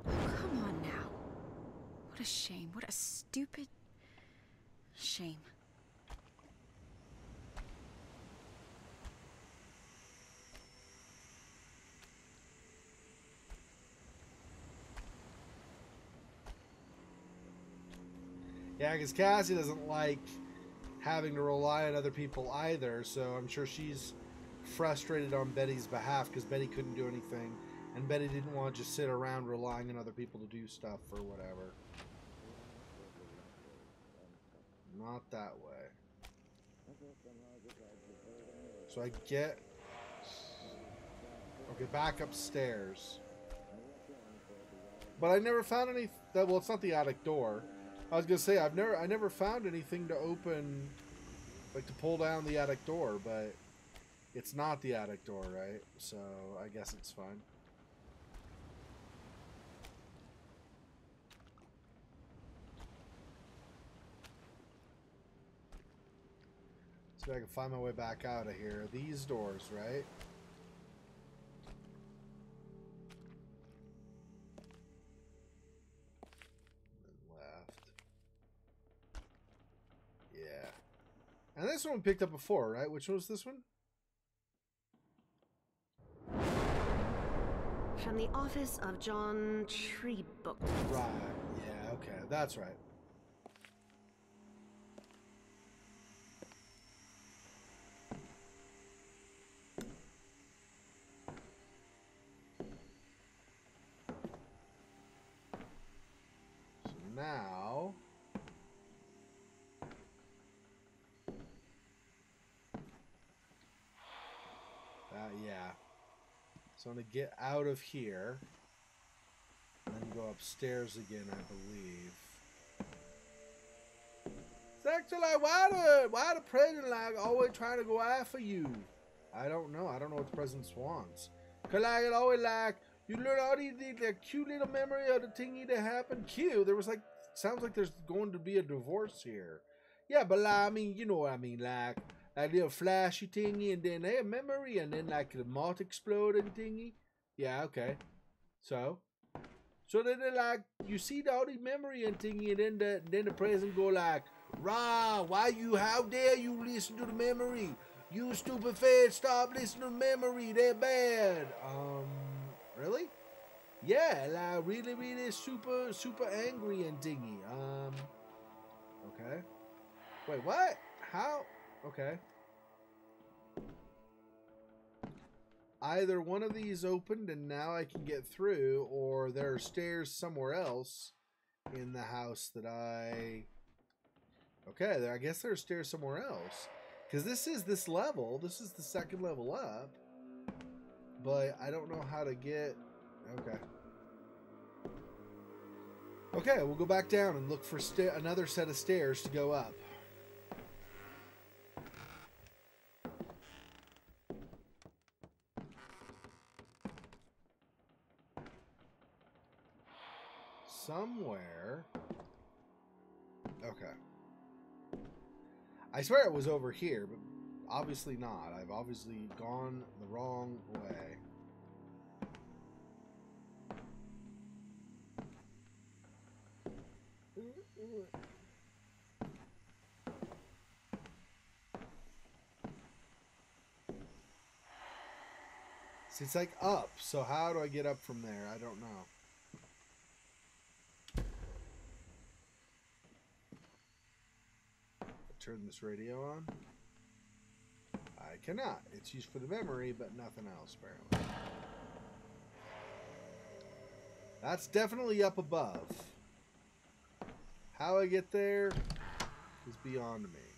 Oh, come on now. What a shame. What a stupid shame. Yeah, because Cassie doesn't like having to rely on other people either, so I'm sure she's frustrated on Betty's behalf because Betty couldn't do anything, and Betty didn't want to just sit around relying on other people to do stuff or whatever. Not that way. So I get... Okay, back upstairs. But I never found any... Well, it's not the attic door. I was gonna say I never found anything to open, like to pull down the attic door, but it's not the attic door, right? So I guess it's fine. See if I can find my way back out of here. These doors, right? And this one we picked up before, right? Which one was this one? From the office of John Treebook. Right. Yeah, okay. That's right. So now... yeah. So I'm going to get out of here. And then go upstairs again, I believe. Xexor, like, why the president, like, always trying to go after you? I don't know. I don't know what the president wants. Because, like, it always, like, you learn all these like, cute little memory of the thingy that happened. Cute. There was, like, sounds like there's going to be a divorce here. Yeah, but, like, I mean, you know what I mean, like little flashy thingy, and then hey, memory, and then like the moth exploding thingy. Yeah, okay. So then they like you see all the memory and thingy, and then the president go like, "Rah! How dare you listen to the memory? You stupid fed! Stop listening to memory. They're bad." Really? Yeah, like really super angry and thingy. Okay. Wait, what? How? Okay. Either one of these opened and now I can get through, or there are stairs somewhere else in the house that I... Okay, I guess there are stairs somewhere else. Because this is this level. This is the second level up. But I don't know how to get... Okay. Okay, we'll go back down and look for another set of stairs to go up. Somewhere. Okay. I swear it was over here, but obviously not. I've obviously gone the wrong way. See, it's like up, so how do I get up from there? I don't know. Turn this radio on. I cannot. It's used for the memory, but nothing else, apparently. That's definitely up above. How I get there is beyond me.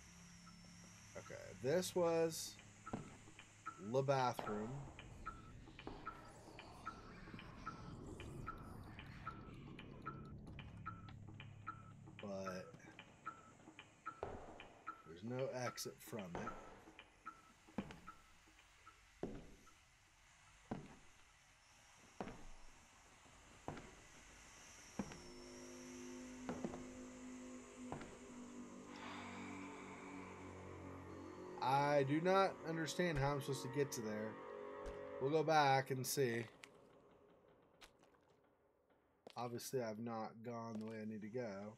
Okay, this was the bathroom. but there's no exit from it. I do not understand how I'm supposed to get to there. We'll go back and see. Obviously, I've not gone the way I need to go.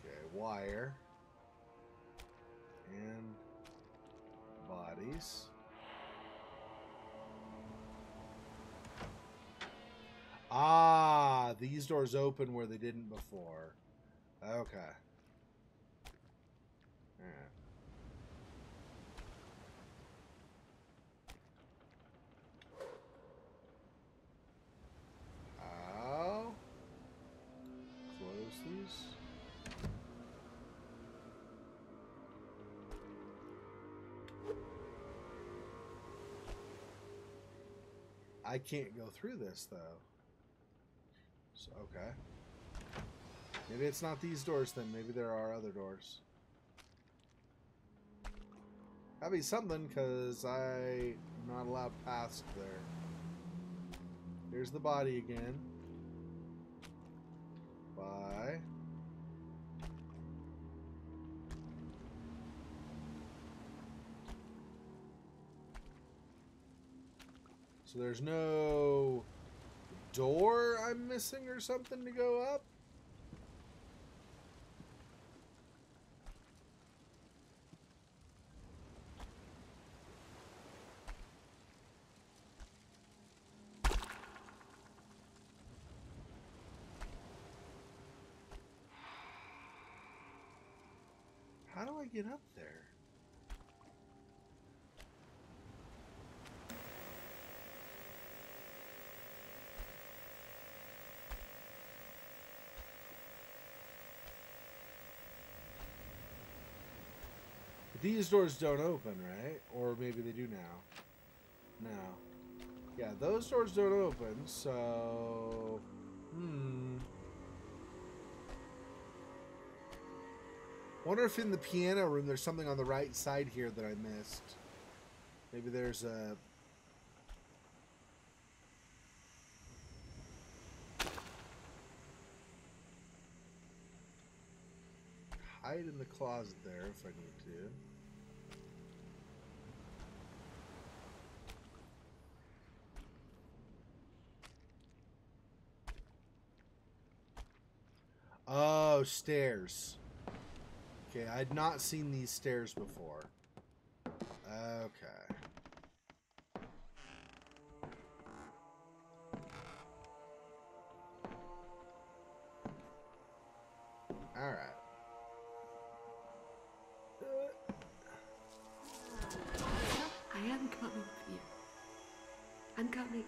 Okay, wire. And bodies. Ah, these doors open where they didn't before. Okay. Alright. How? Close these. I can't go through this though. So, okay. Maybe it's not these doors then. Maybe there are other doors. That'd be something, because I'm not allowed past there. Here's the body again. Bye. So there's no door I'm missing or something to go up? How do I get up there? These doors don't open, right? Or maybe they do now. No. Yeah, those doors don't open, so... Wonder if in the piano room there's something on the right side here that I missed. Maybe there's a... hide in the closet there if I need to. Oh, stairs. Okay, I had not seen these stairs before. Okay. Alright. I am coming for you. I'm coming.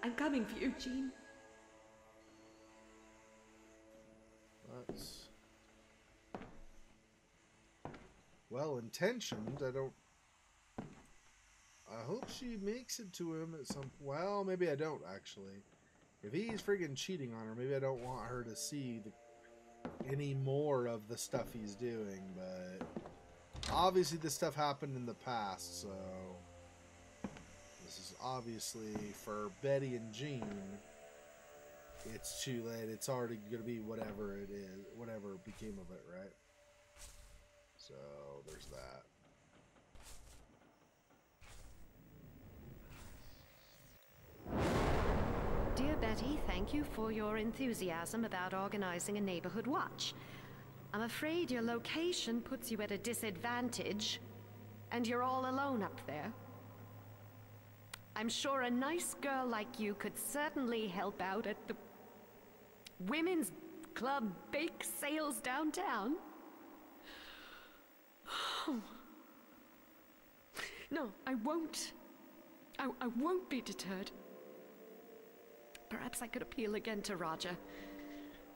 I'm coming for you, Jean. That's well intentioned. I hope she makes it to him at some. Well, maybe I don't actually. If he's friggin' cheating on her, maybe I don't want her to see any more of the stuff he's doing. But obviously, this stuff happened in the past, so this is obviously for Betty and Jean. It's too late. It's already going to be whatever it is, whatever became of it, right? So, there's that. Dear Betty, thank you for your enthusiasm about organizing a neighborhood watch. I'm afraid your location puts you at a disadvantage, and you're all alone up there. I'm sure a nice girl like you could certainly help out at the Women's Club bake sales downtown. No, I won't. I won't be deterred. Perhaps I could appeal again to Roger.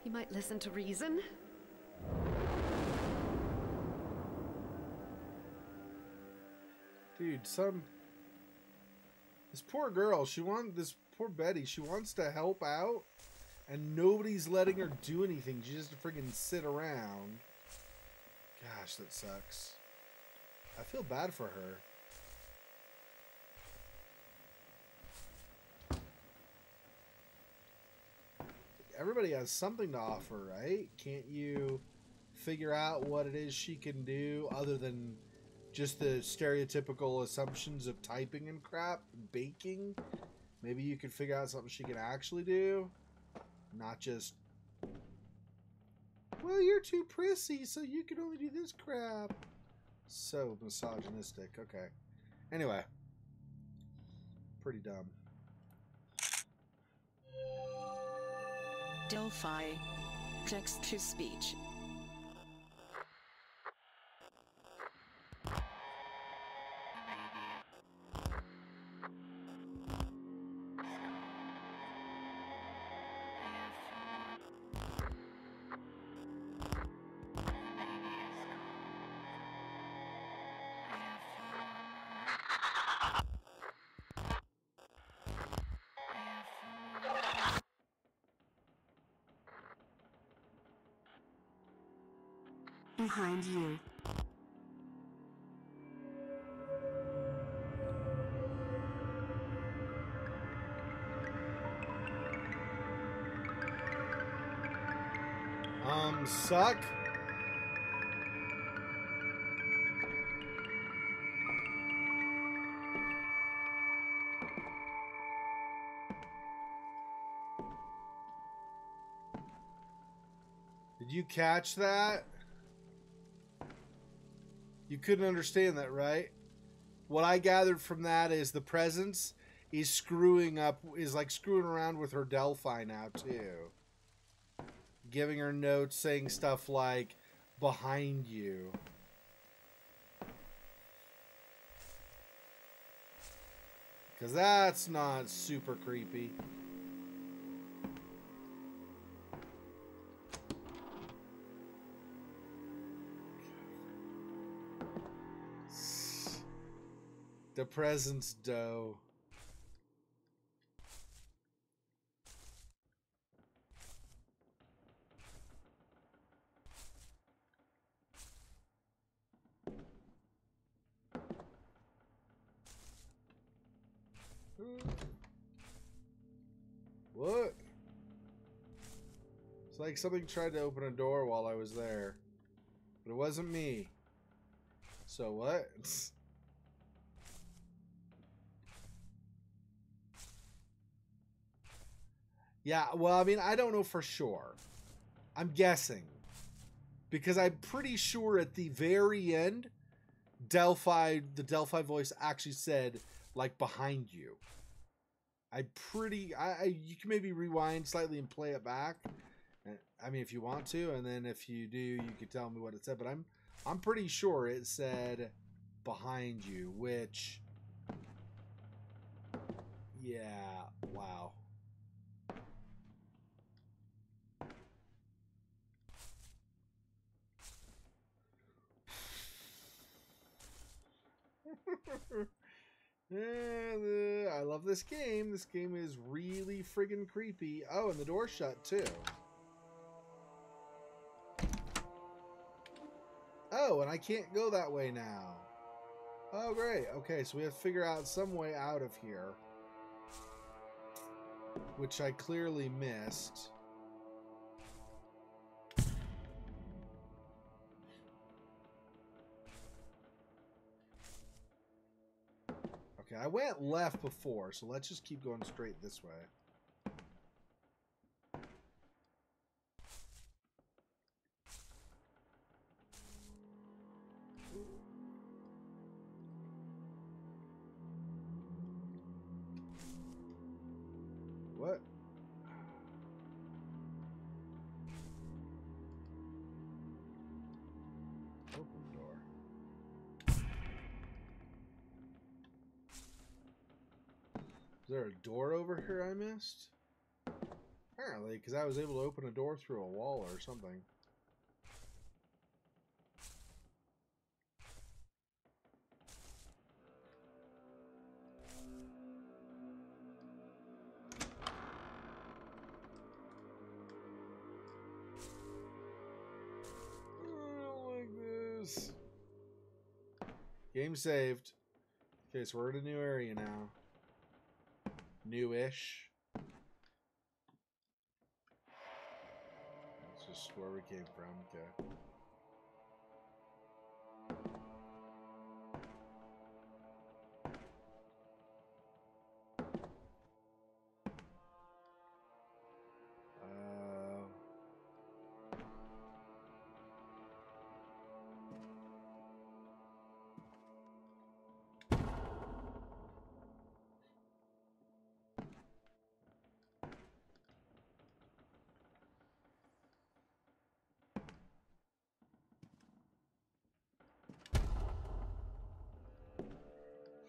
He might listen to reason. Dude, this poor girl, this poor Betty, she wants to help out, and nobody's letting her do anything. She just freaking sit around. Gosh, that sucks. I feel bad for her. Everybody has something to offer, right? Can't you figure out what it is she can do other than just the stereotypical assumptions of typing and crap, baking? Maybe you could figure out something she can actually do, not just, well, you're too prissy, so you can only do this crap. So misogynistic. Okay. Anyway, pretty dumb. Delphi. Xexor speech. Behind you. Suck. Did you catch that? You couldn't understand that, right? What I gathered from that is the presence is screwing around with her Delphi now too. Giving her notes saying stuff like, behind you. Because that's not super creepy. The presence dough. What? It's like something tried to open a door while I was there. But it wasn't me. So what? Yeah, well, I mean, I don't know for sure. I'm guessing. Because I'm pretty sure at the very end, the Delphi voice actually said, like, behind you. You can maybe rewind slightly and play it back. I mean, if you want to, and then if you do, you can tell me what it said. But I'm pretty sure it said behind you, which, yeah, wow. I love this game. This game is really friggin' creepy. Oh, and the door's shut too. Oh, and I can't go that way now. Oh, great. Okay, so we have to figure out some way out of here. Which I clearly missed. Okay, I went left before, so let's just keep going straight this way. What? Open door. Is there a door over here I missed? Apparently, because I was able to open a door through a wall or something. Game saved. Okay, so we're in a new area now. Newish. That's just where we came from. Okay.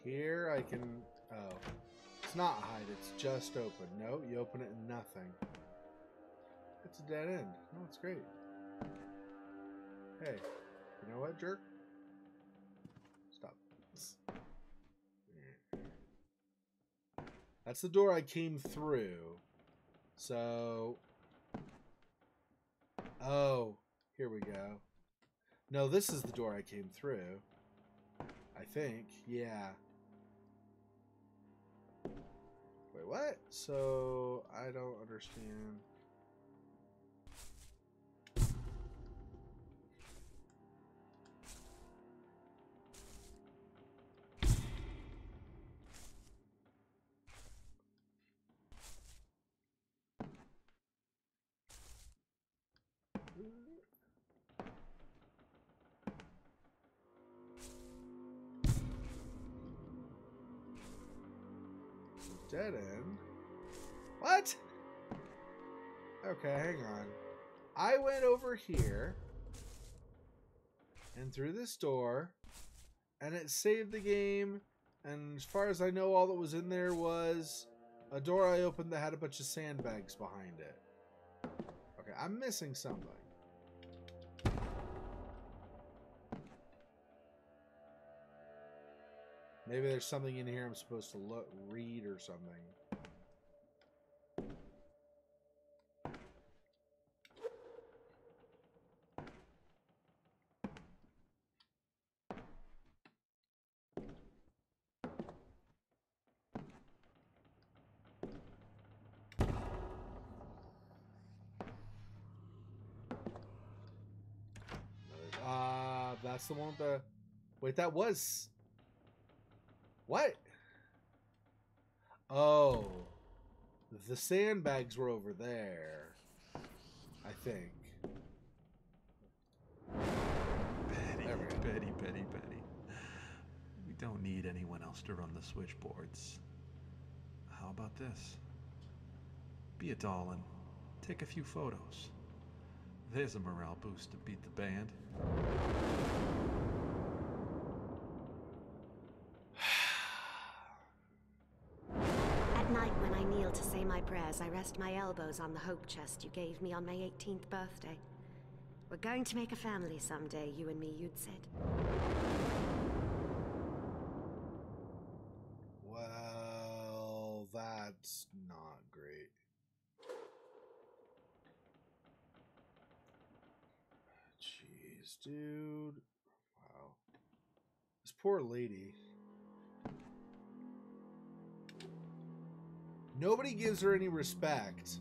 Here I can... Oh. It's not hide, it's just open. No, you open it and nothing. It's a dead end. No, it's great. Hey, you know what, jerk? Stop. That's the door I came through. So... Oh, here we go. No, this is the door I came through. I think. Yeah. Wait, what? So, I don't understand. Dead end? What? Okay, hang on. I went over here and through this door and it saved the game, and as far as I know, all that was in there was a door I opened that had a bunch of sandbags behind it. Okay, I'm missing something. Maybe there's something in here I'm supposed to look, read or something. That's the one with the... Wait, that was... What? Oh. The sandbags were over there. I think. Betty. We don't need anyone else to run the switchboards. How about this? Be a doll and take a few photos. There's a morale boost to beat the band. At night when I kneel to say my prayers, I rest my elbows on the hope chest you gave me on my 18th birthday. We're going to make a family someday, you and me, you'd said. Well, that's not great. Jeez, dude. Wow. This poor lady. Nobody gives her any respect.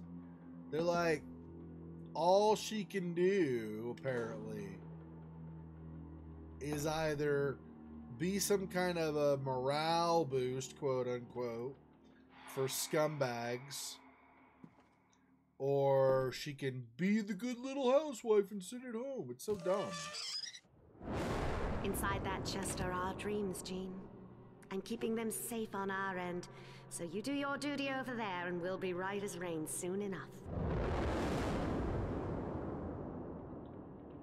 They're like, all she can do, apparently, is either be some kind of a morale boost, quote unquote, for scumbags, or she can be the good little housewife and sit at home. It's so dumb. Inside that chest are our dreams, Jean. I'm keeping them safe on our end, so you do your duty over there and we'll be right as rain soon enough.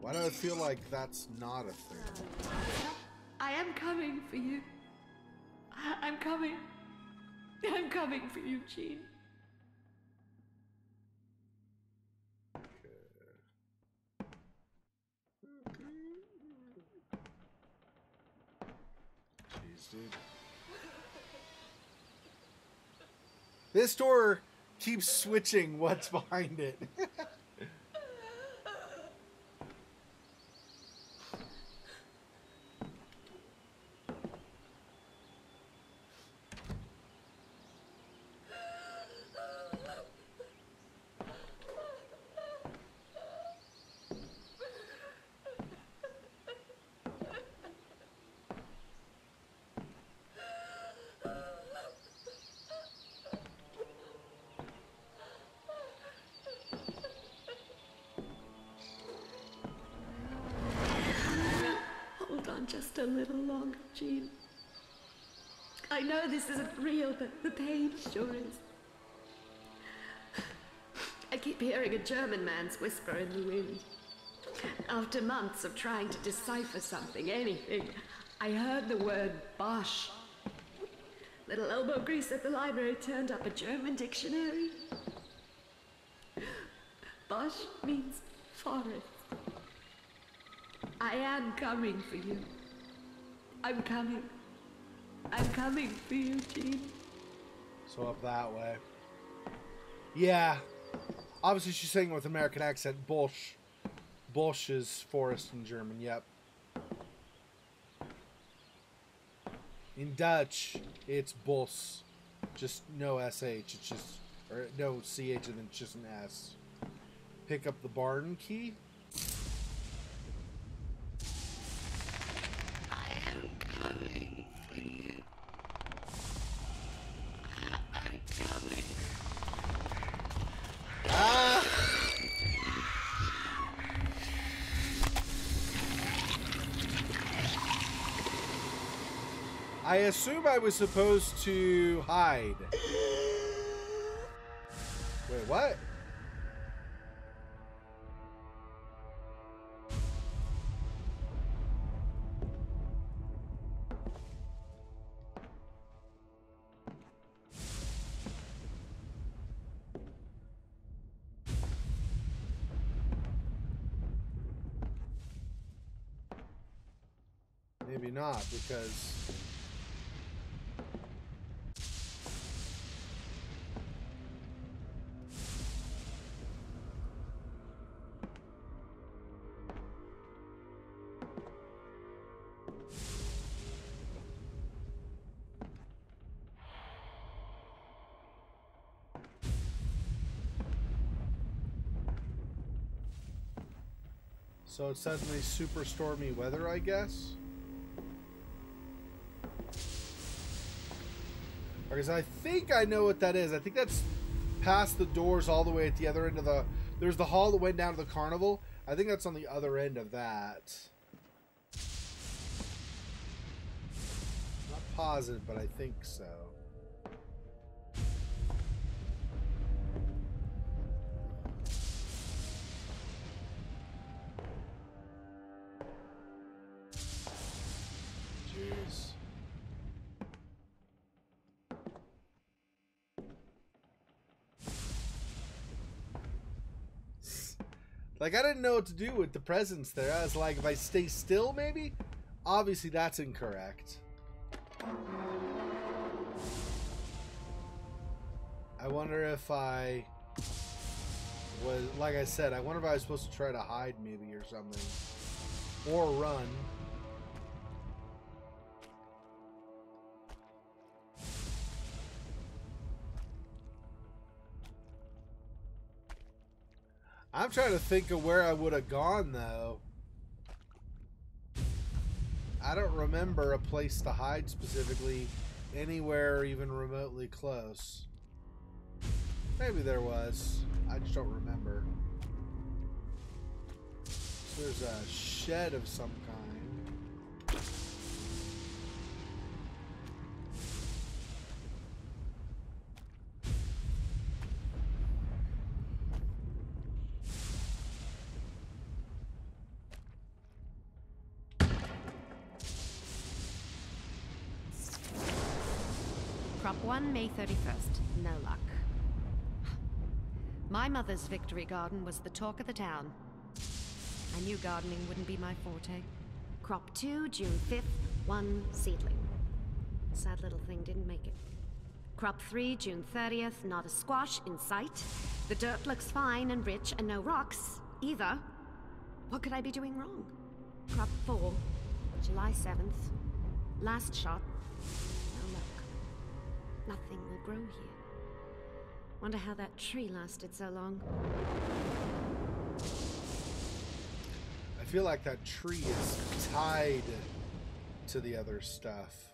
Why do I feel like that's not a thing? I am coming for you. I'm coming. I'm coming for you, Jean. Jeez, dude. This door keeps switching what's behind it. just a little longer, Jean. I know this isn't real, but the pain sure is. I keep hearing a German man's whisper in the wind. After months of trying to decipher something, anything, I heard the word Bosch. Little elbow grease at the library turned up a German dictionary. Bosch means forest. I am coming for you. I'm coming. I'm coming for you, Jean. So up that way. Yeah. Obviously she's saying it with American accent. Busch. Busch is forest in German, yep. In Dutch, it's Bos. Just no SH. It's just, or no CH and then just an S. Pick up the barn key. I am coming for you. I'm coming. Ah! I assume I was supposed to hide. Wait, what? Maybe not, because... So it's suddenly super stormy weather, I guess? Because I think I know what that is. I think that's past the doors all the way at the other end of the... There's the hall that went down to the carnival. I think that's on the other end of that. Not positive, but I think so. Jeez. Like, I didn't know what to do with the presence there. I was like, if I stay still, maybe? Obviously, that's incorrect. I wonder if I was, like I said, I wonder if I was supposed to try to hide maybe or something. Or run. I'm trying to think of where I would have gone, though. I don't remember a place to hide specifically anywhere even remotely close. Maybe there was. I just don't remember. So there's a shed of some kind. Crop 1, May 31st. No luck. My mother's victory garden was the talk of the town. I knew gardening wouldn't be my forte. Crop 2, June 5th, 1 seedling. Sad little thing didn't make it. Crop 3, June 30th, not a squash in sight. The dirt looks fine and rich and no rocks, either. What could I be doing wrong? Crop 4, July 7th, last shot. No luck. Nothing will grow here. Wonder how that tree lasted so long. I feel like that tree is tied to the other stuff.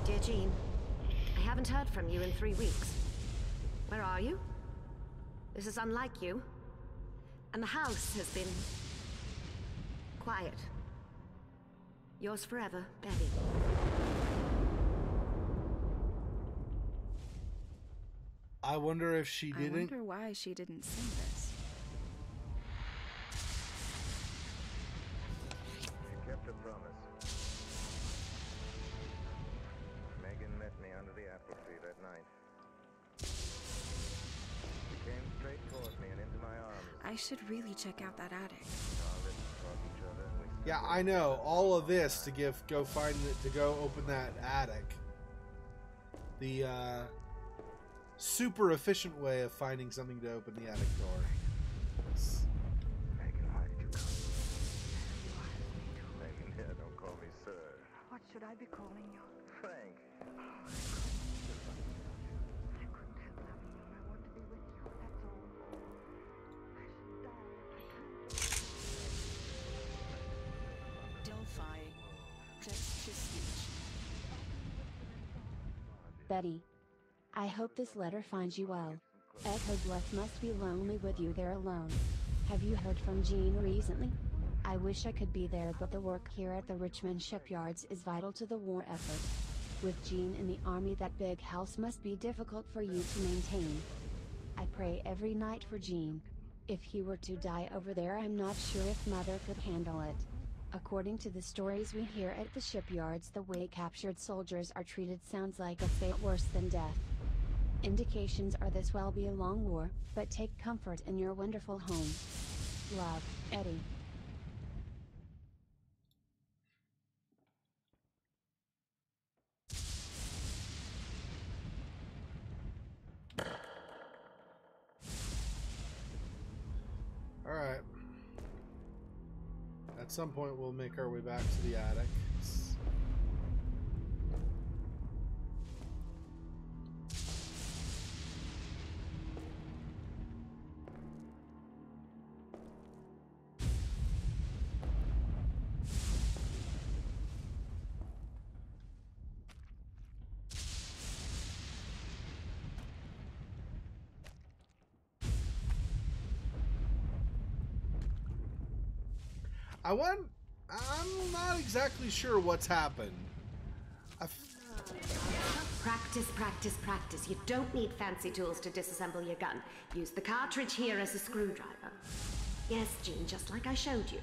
Dear Jean, I haven't heard from you in 3 weeks. Where are you? This is unlike you. And the house has been quiet. Yours forever, Betty. I wonder if she didn't. I wonder why she didn't sing this. She kept her promise. Megan met me under the apple tree that night. She came straight toward me and into my arms. I should really check out that attic. Our lips caught each other and we Yeah, I know. All of this to go open that attic. The super efficient way of finding something to open the attic door. Megan, why did you come? Megan, yeah, don't call me sir. What should I be calling you? Frank. I couldn't help loving you. I want to be with you. That's all. I should die if I can't. Delphi. Text to speech. Betty. I hope this letter finds you well. Echolocation must be lonely with you there alone. Have you heard from Jean recently? I wish I could be there, but the work here at the Richmond shipyards is vital to the war effort. With Jean in the army, that big house must be difficult for you to maintain. I pray every night for Jean. If he were to die over there, I'm not sure if Mother could handle it. According to the stories we hear at the shipyards, the way captured soldiers are treated sounds like a fate worse than death. Indications are this will be a long war, but take comfort in your wonderful home. Love, Eddie. Alright. At some point we'll make our way back to the attic. I'm not exactly sure what's happened. Practice, practice, practice. You don't need fancy tools to disassemble your gun. Use the cartridge here as a screwdriver. Yes, Jean, just like I showed you.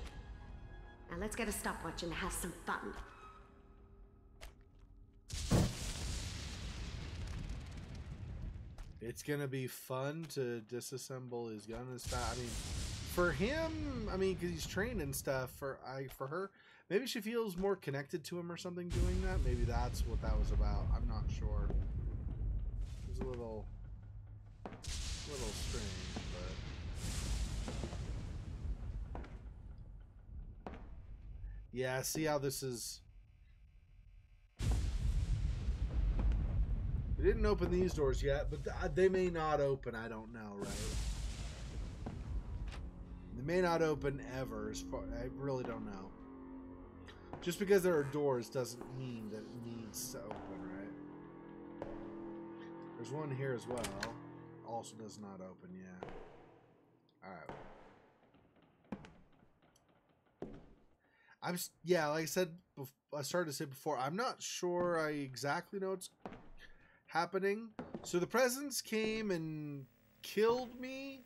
Now let's get a stopwatch and have some fun. It's gonna be fun to disassemble his gun as fast. I mean, for him, I mean, because he's trained and stuff. For her, maybe she feels more connected to him or something doing that. Maybe that's what that was about. I'm not sure. It was a little strange, but yeah. See how this is. We didn't open these doors yet, but they may not open. I don't know, right? They may not open ever. I really don't know. Just because there are doors doesn't mean that it needs to open, right? There's one here as well. Also does not open yet. Alright. Yeah, like I said, I started to say before, I'm not sure I exactly know what's happening. So the presence came and killed me,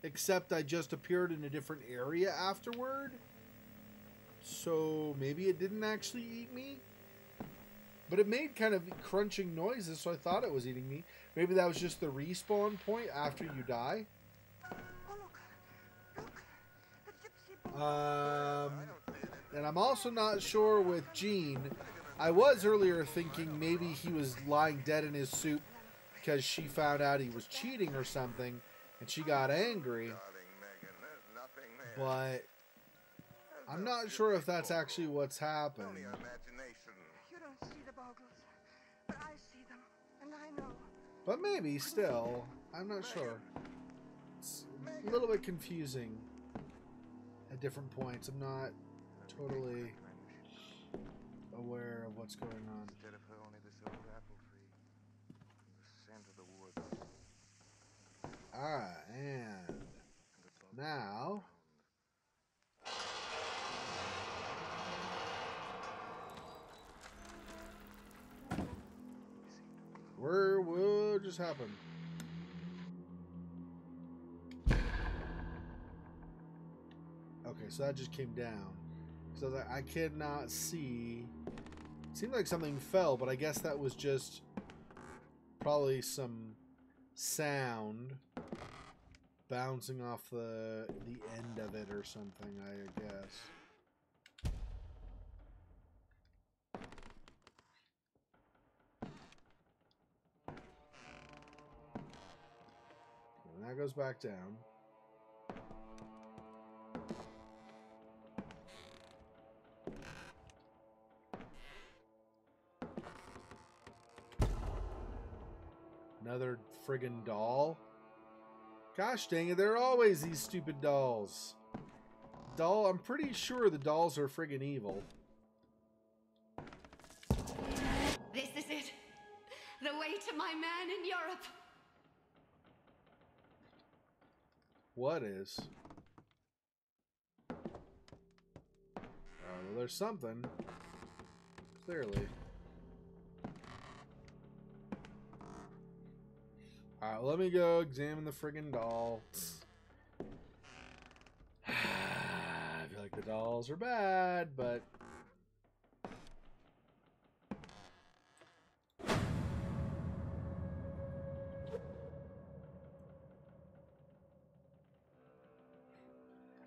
except I just appeared in a different area afterward. So maybe it didn't actually eat me, but it made kind of crunching noises, so I thought it was eating me. Maybe that was just the respawn point after you die. And I'm also not sure with Jean. I was earlier thinking maybe he was lying dead in his soup because she found out he was cheating or something and she got angry. But I'm not sure if that's actually what's happened. You don't see the boggles, but I see them, and I know. But maybe still. I'm not sure. It's a little bit confusing at different points. I'm not totally aware of what's going on. Instead of her, only this old apple tree. The scent of the woods. Alright, and now what just happened? Okay, so that just came down. So that I cannot see. It seemed like something fell, but I guess that was just probably some sound bouncing off the end of it or something, I guess. And that goes back down. Another friggin' doll. Gosh dang it, there are always these stupid dolls. I'm pretty sure the dolls are friggin' evil. This is it. The way to my man in Europe. What is? Well, there's something. Clearly. Alright, let me go examine the friggin' doll. I feel like the dolls are bad, but...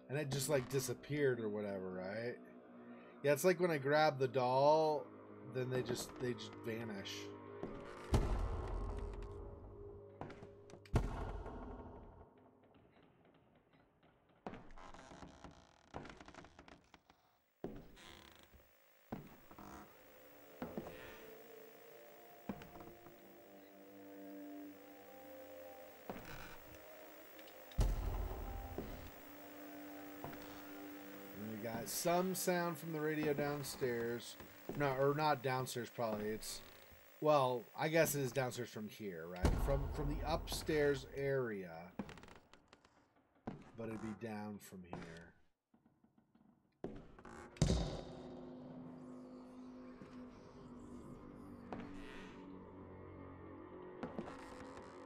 And it just, like, disappeared or whatever, right? Yeah, it's like when I grab the doll, then they just vanish. Got some sound from the radio downstairs. No, or not downstairs probably. It's, well, I guess it is downstairs from here, right? From the upstairs area. But it'd be down from here.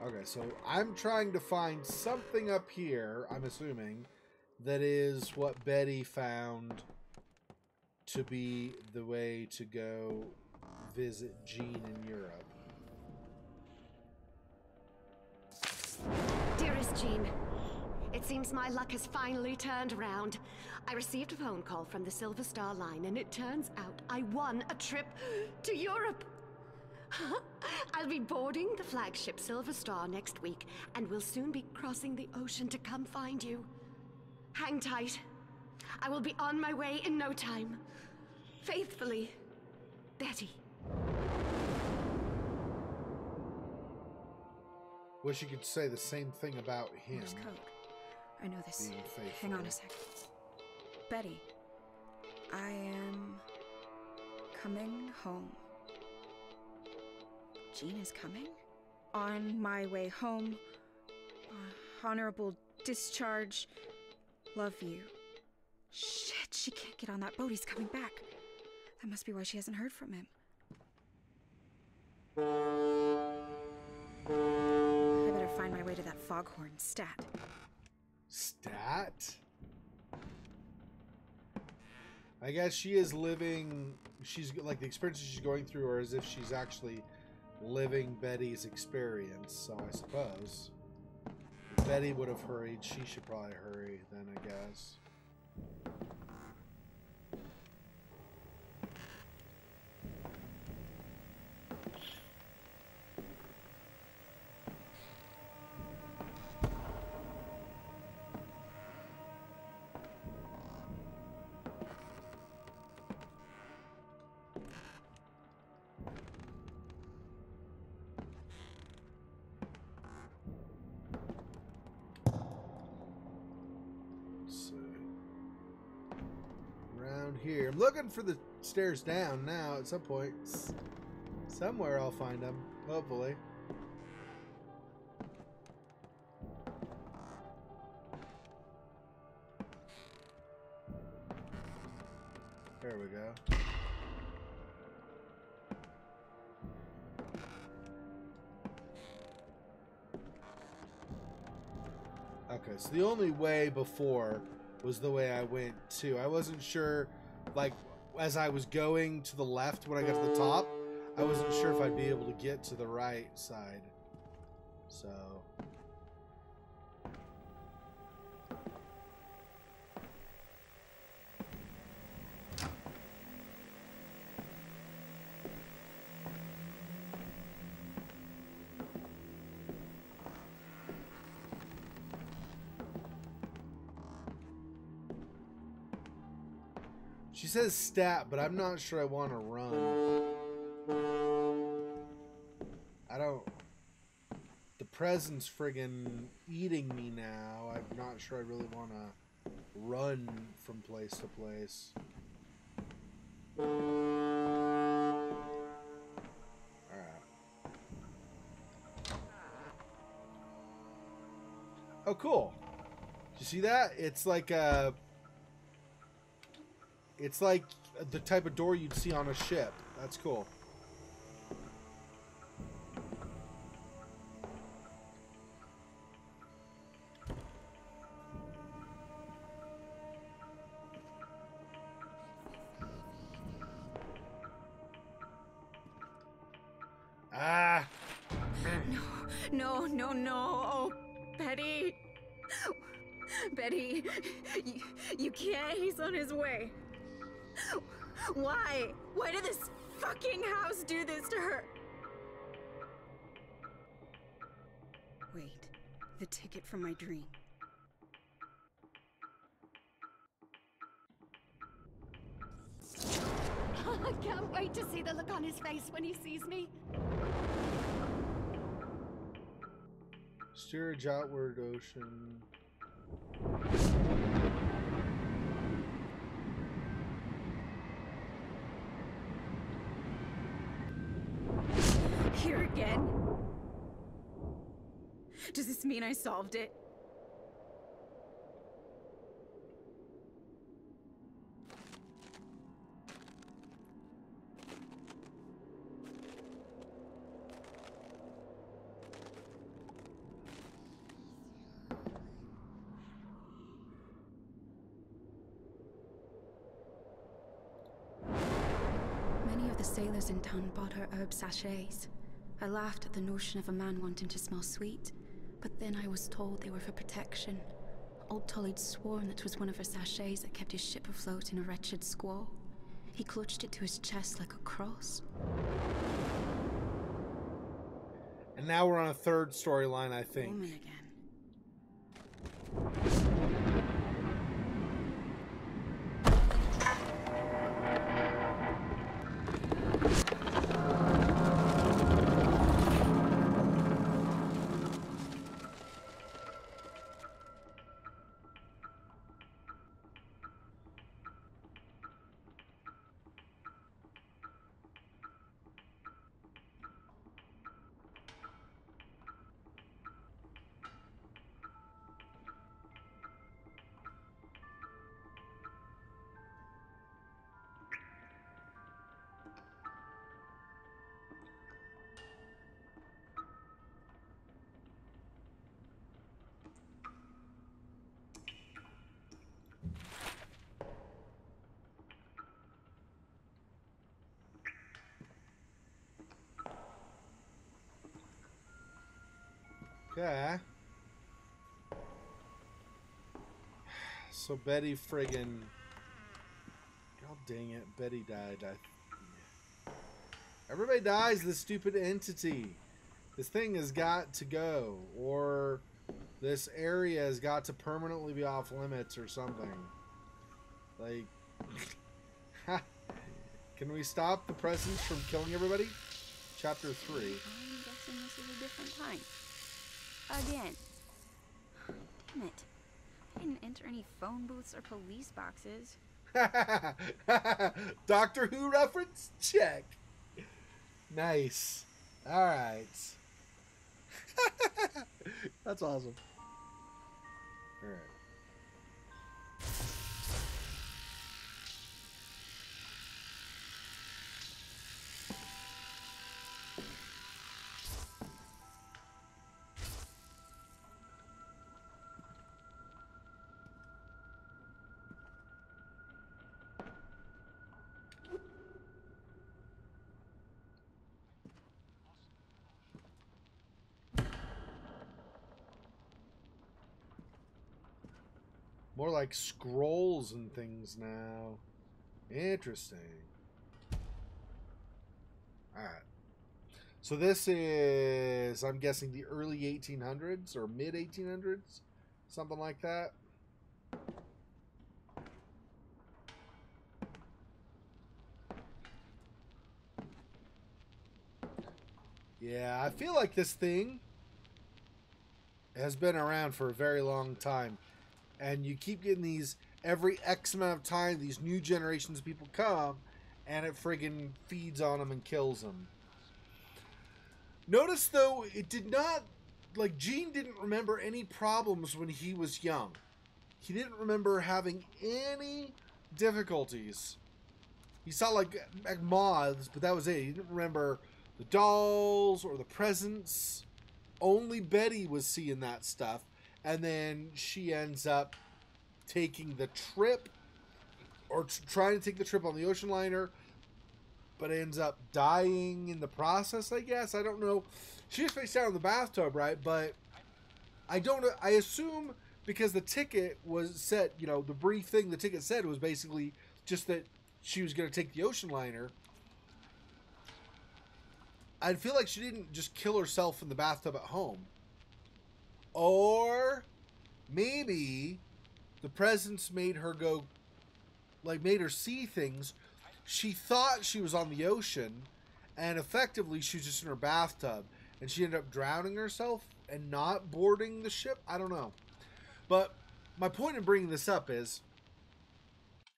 Okay, so I'm trying to find something up here, I'm assuming, that is what Betty found to be the way to go visit Jean in Europe. Dearest Jean, it seems my luck has finally turned around. I received a phone call from the Silver Star line, and it turns out I won a trip to Europe. I'll be boarding the flagship Silver Star next week, and will soon be crossing the ocean to come find you. Hang tight. I will be on my way in no time. Faithfully, Betty. Wish you could say the same thing about him. Morse code. I know this. Being faithful. Hang on a sec. Betty, I am coming home. Jean is coming? On my way home. Honorable discharge. Love you. Shit, she can't get on that boat. He's coming back. That must be why she hasn't heard from him. I better find my way to that foghorn. Stat. Stat? I guess she is living... She's like the experiences she's going through are as if she's actually living Betty's experience. So I suppose if Betty would have hurried, she should probably hurry then, I guess. here. I'm looking for the stairs down now at some point. Somewhere I'll find them, hopefully. There we go. Okay, so the only way before was the way I went to. I wasn't sure, like, as I was going to the left when I got to the top, I wasn't sure if I'd be able to get to the right side. So... She says stat, but I'm not sure I want to run. I don't... The present's friggin' eating me now. I'm not sure I really want to run from place to place. Alright. Oh, cool. Did you see that? It's like a... It's like the type of door you'd see on a ship. That's cool. Ah! No, no, no. Oh, Betty. Betty, you can't. He's on his way. Why? Why did this fucking house do this to her? Wait, the ticket from my dream. I can't wait to see the look on his face when he sees me. Steerage outward ocean. Here again? Does this mean I solved it? Many of the sailors in town bought her herb sachets. I laughed at the notion of a man wanting to smell sweet, but then I was told they were for protection. Old Tully'd sworn that was one of her sachets that kept his ship afloat in a wretched squall. He clutched it to his chest like a cross. And now we're on a third storyline, I think. Woman again. Okay. So Betty friggin... God dang it, Betty died. Everybody dies, this stupid entity. This thing has got to go. Or this area has got to permanently be off limits or something. Like... Can we stop the presence from killing everybody? Chapter 3. I'm guessing this is a different time. Again. Damn it. I didn't enter any phone booths or police boxes. Doctor Who reference? Check. Nice. All right. That's awesome. All right. More like scrolls and things now. Interesting. Alright. So this is, I'm guessing, the early 1800s or mid 1800s? Something like that. Yeah, I feel like this thing has been around for a very long time. And you keep getting these, every X amount of time, these new generations of people come, and it friggin' feeds on them and kills them. Notice, though, it did not, like, Gene didn't remember any problems when he was young. He didn't remember having any difficulties. He saw, like moths, but that was it. He didn't remember the dolls or the presents. Only Betty was seeing that stuff. And then she ends up taking the trip, or trying to take the trip on the ocean liner, but ends up dying in the process, I guess. I don't know. She was face down in the bathtub, right? But I don't know. I assume because the ticket was set, you know, the brief thing the ticket said was basically just that she was going to take the ocean liner. I feel like she didn't just kill herself in the bathtub at home. Or maybe the presence made her go, like, made her see things. She thought she was on the ocean, and effectively she was just in her bathtub, and she ended up drowning herself and not boarding the ship. I don't know. But my point in bringing this up is,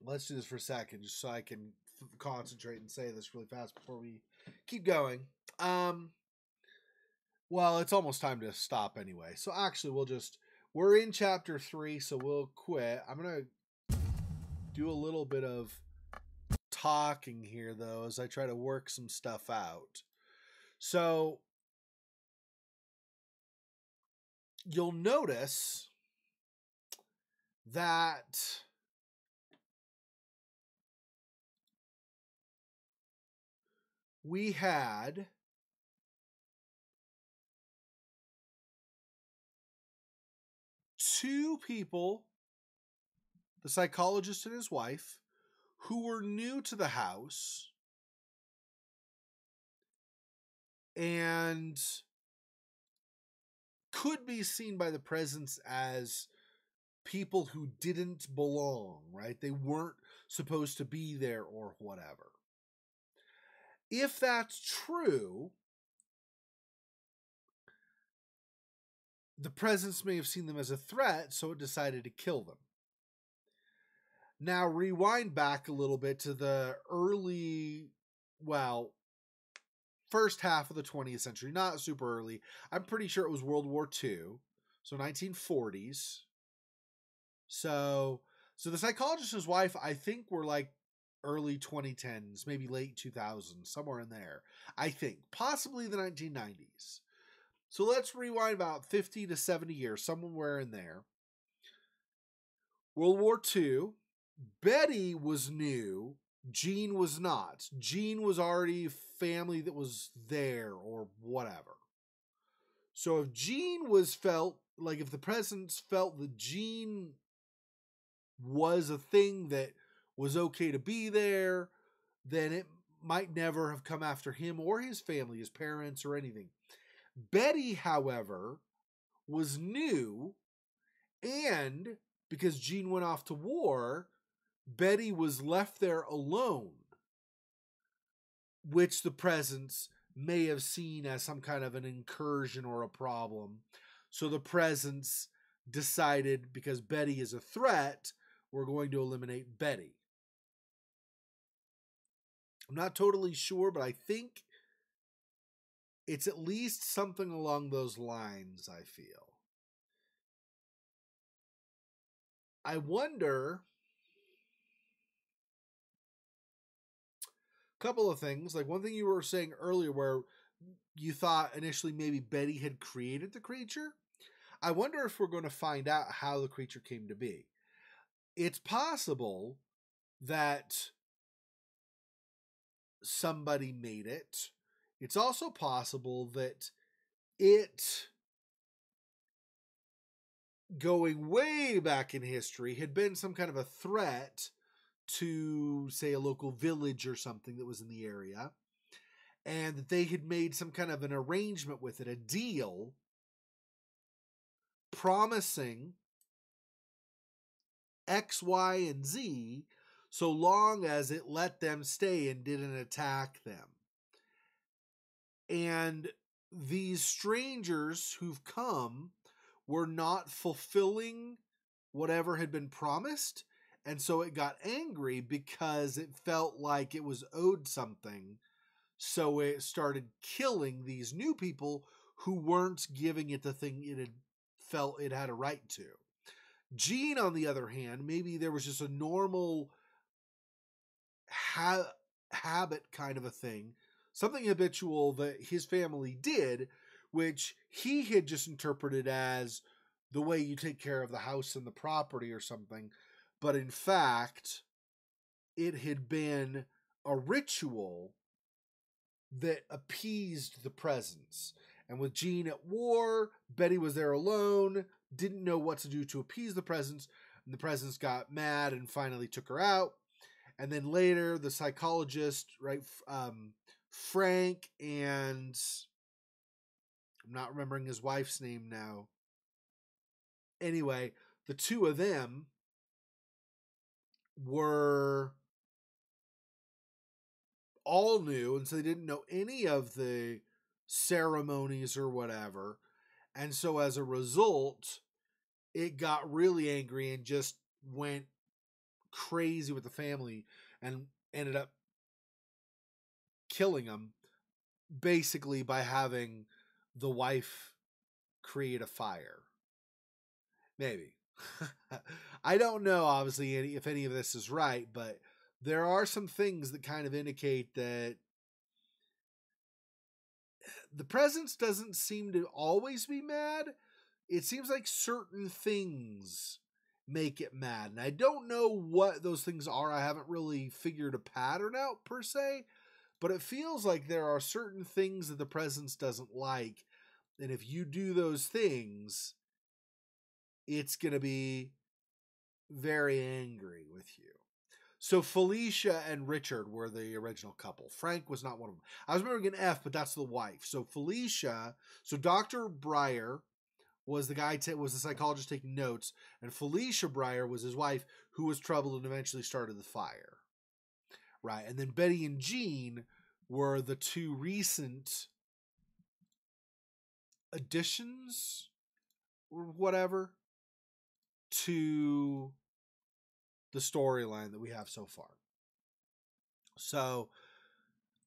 let's do this for a second, just so I can concentrate and say this really fast before we keep going. Well, it's almost time to stop anyway. So actually, we're in chapter 3, so we'll quit. I'm going to do a little bit of talking here, though, as I try to work some stuff out. So you'll notice that we had two people, the psychologist and his wife, who were new to the house and could be seen by the presence as people who didn't belong, right? They weren't supposed to be there or whatever. If that's true, the presence may have seen them as a threat, so it decided to kill them. Now, rewind back a little bit to the early, well, first half of the 20th century, not super early. I'm pretty sure it was World War II, so 1940s. So the psychologist and his wife, I think, were like early 2010s, maybe late 2000s, somewhere in there. I think, possibly the 1990s. So let's rewind about 50 to 70 years, somewhere in there. World War II. Betty was new. Gene was not. Gene was already family that was there or whatever. So if Gene was felt, like if the presence felt that Gene was a thing that was okay to be there, then it might never have come after him or his family, his parents or anything. Betty, however, was new, and because Gene went off to war, Betty was left there alone, which the presence may have seen as some kind of an incursion or a problem. So the presence decided, because Betty is a threat, we're going to eliminate Betty. I'm not totally sure, but I think it's at least something along those lines, I feel. I wonder, a couple of things. Like one thing you were saying earlier where you thought initially maybe Betty had created the creature. I wonder if we're going to find out how the creature came to be. It's possible that somebody made it. It's also possible that it, going way back in history, had been some kind of a threat to, say, a local village or something that was in the area, and that they had made some kind of an arrangement with it, a deal, promising X, Y, and Z so long as it let them stay and didn't attack them. And these strangers who've come were not fulfilling whatever had been promised, and so it got angry because it felt like it was owed something, so it started killing these new people who weren't giving it the thing it had felt it had a right to. Jean, on the other hand, maybe there was just a normal habit kind of a thing, something habitual that his family did, which he had just interpreted as the way you take care of the house and the property or something. But in fact, it had been a ritual that appeased the presence. And with Jean at war, Betty was there alone, didn't know what to do to appease the presence, and the presence got mad and finally took her out. And then later, the psychologist, right, Frank, and I'm not remembering his wife's name now. Anyway, the two of them were all new, and so they didn't know any of the ceremonies or whatever. And so as a result, it got really angry and just went crazy with the family and ended up killing them, basically by having the wife create a fire. Maybe. I don't know, obviously, if any of this is right, but there are some things that kind of indicate that the presence doesn't seem to always be mad. It seems like certain things make it mad. And I don't know what those things are. I haven't really figured a pattern out per se, but it feels like there are certain things that the presence doesn't like. And if you do those things, it's going to be very angry with you. So Felicia and Richard were the original couple. Frank was not one of them. I was remembering an F, but that's the wife. So Felicia, so Dr. Breyer was the guy, was the psychologist taking notes, and Felicia Breyer was his wife, who was troubled and eventually started the fire. Right, and then Betty and Jean were the two recent additions, or whatever, to the storyline that we have so far. So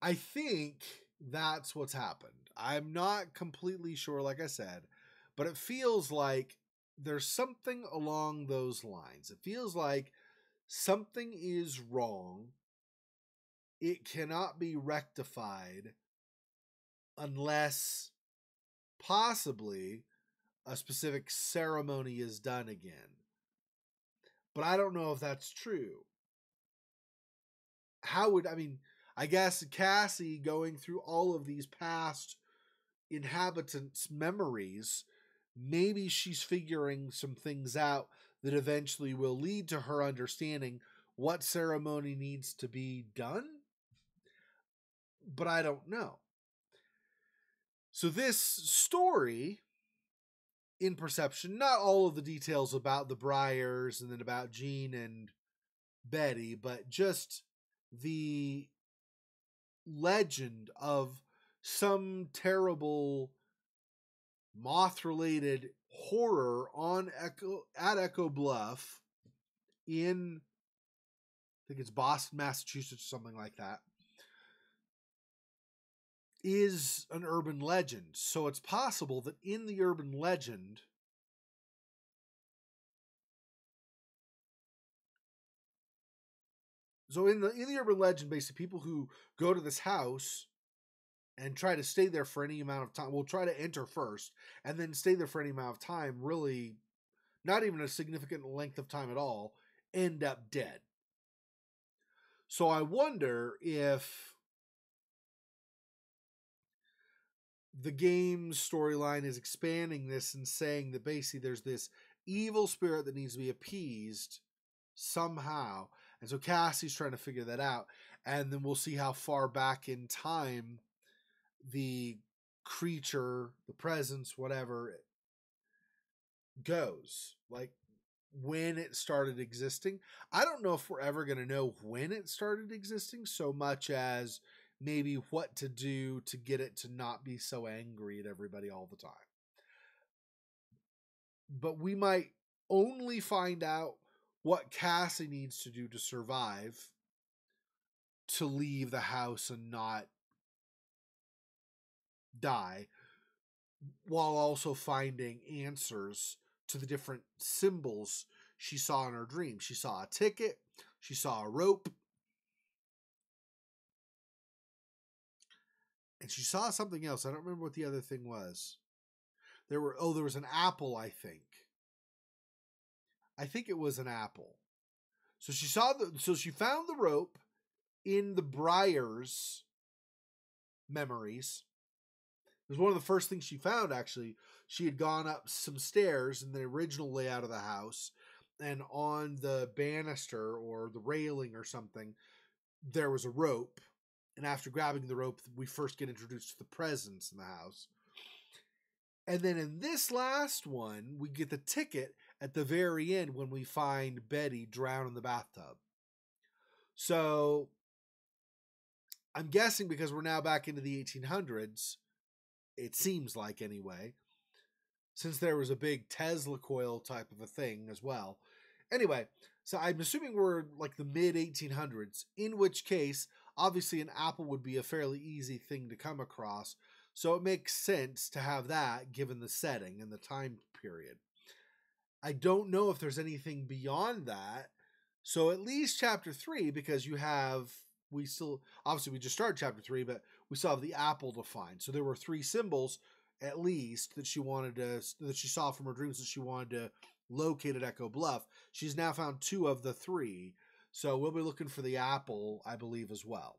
I think that's what's happened. I'm not completely sure, like I said, but it feels like there's something along those lines. It feels like something is wrong. It cannot be rectified unless possibly a specific ceremony is done again. But I don't know if that's true. I guess Cassie, going through all of these past inhabitants' memories, maybe she's figuring some things out that eventually will lead to her understanding what ceremony needs to be done. But I don't know. So this story, in perception, not all of the details about the Bryers and then about Jean and Betty, but just the legend of some terrible moth-related horror at Echo Bluff in, I think it's Boston, Massachusetts, something like that, is an urban legend. So it's possible that in the urban legend, basically people who go to this house and try to stay there for any amount of time, will try to enter first and then stay there for any amount of time, really not even a significant length of time at all, end up dead. So I wonder if the game's storyline is expanding this and saying that basically there's this evil spirit that needs to be appeased somehow. And so Cassie's trying to figure that out. And then we'll see how far back in time the creature, the presence, whatever, goes. Like, when it started existing. I don't know if we're ever going to know when it started existing so much as maybe what to do to get it to not be so angry at everybody all the time. But we might only find out what Cassie needs to do to survive, to leave the house and not die, while also finding answers to the different symbols she saw in her dream. She saw a ticket, she saw a rope, and she saw something else. I don't remember what the other thing was. There was an apple, I think. I think it was an apple. So she found the rope in the Briar's memories. It was one of the first things she found, actually. She had gone up some stairs in the original layout of the house, and on the banister or the railing or something, there was a rope. And after grabbing the rope, we first get introduced to the presence in the house. And then in this last one, we get the ticket at the very end when we find Betty drowned in the bathtub. So I'm guessing because we're now back into the 1800s, it seems like anyway, since there was a big Tesla coil type of a thing as well. Anyway, so I'm assuming we're like the mid 1800s, in which case, obviously an apple would be a fairly easy thing to come across. So it makes sense to have that given the setting and the time period. I don't know if there's anything beyond that. So at least chapter 3, because we just started chapter 3, but we still have the apple to find. So there were 3 symbols at least that she saw from her dreams that she wanted to locate at Echo Bluff. She's now found 2 of the 3. So we'll be looking for the apple, I believe, as well.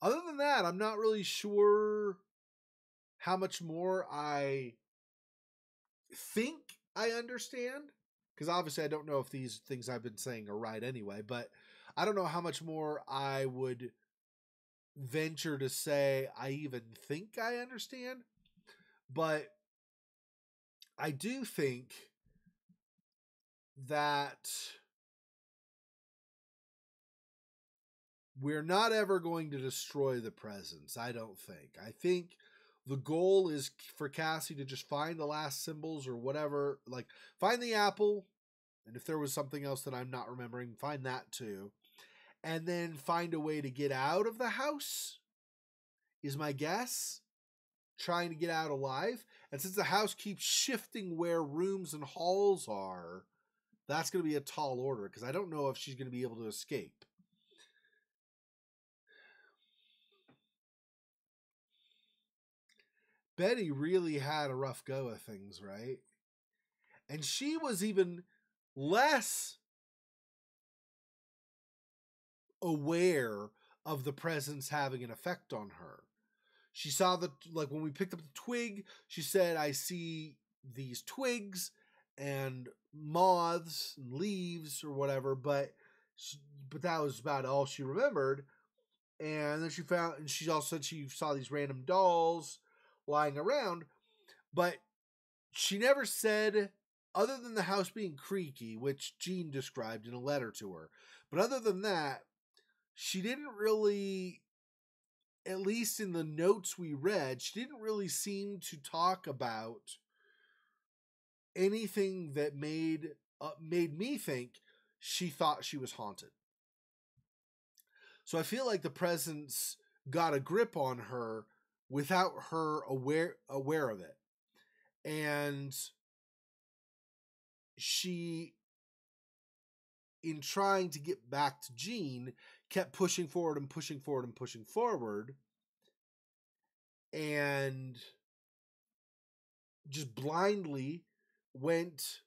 Other than that, I'm not really sure how much more I think I understand, because obviously I don't know if these things I've been saying are right anyway, but I don't know how much more I would venture to say I even think I understand. But I do think that we're not ever going to destroy the presence, I don't think. I think the goal is for Cassie to just find the last symbols or whatever, like find the apple, and if there was something else that I'm not remembering, find that too. And then find a way to get out of the house, is my guess. Trying to get out alive. And since the house keeps shifting where rooms and halls are, that's going to be a tall order, because I don't know if she's going to be able to escape. Betty really had a rough go of things, right? And she was even less aware of the presence having an effect on her. She saw when we picked up the twig, she said, I see these twigs and moths and leaves or whatever, but that was about all she remembered. And then she also said she saw these random dolls lying around, but she never said, other than the house being creaky, which Jean described in a letter to her, but other than that, she didn't really, at least in the notes we read, she didn't really seem to talk about anything that made me think she thought she was haunted. So I feel like the presence got a grip on her without her aware of it. And she, in trying to get back to Jean, kept pushing forward and pushing forward and pushing forward, and just blindly went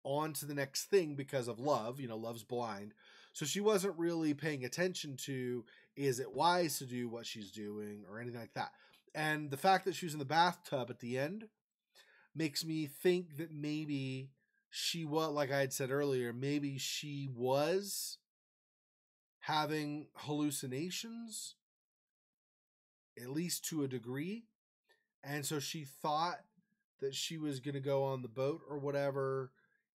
on to the next thing because of love. You know, love's blind. So she wasn't really paying attention to, is it wise to do what she's doing or anything like that. And the fact that she was in the bathtub at the end makes me think that maybe she was, like I had said earlier, maybe she was having hallucinations, at least to a degree. And so she thought that she was going to go on the boat or whatever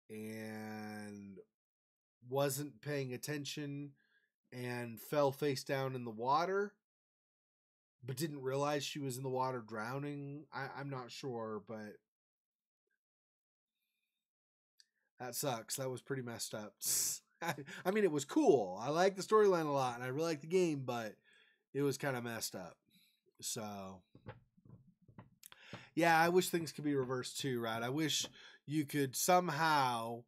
and wasn't paying attention and fell face down in the water, but didn't realize she was in the water drowning. I'm not sure, but that sucks. That was pretty messed up. I mean, it was cool. I like the storyline a lot, and I really like the game, but it was kind of messed up. So, yeah, I wish things could be reversed too, right? I wish you could somehow,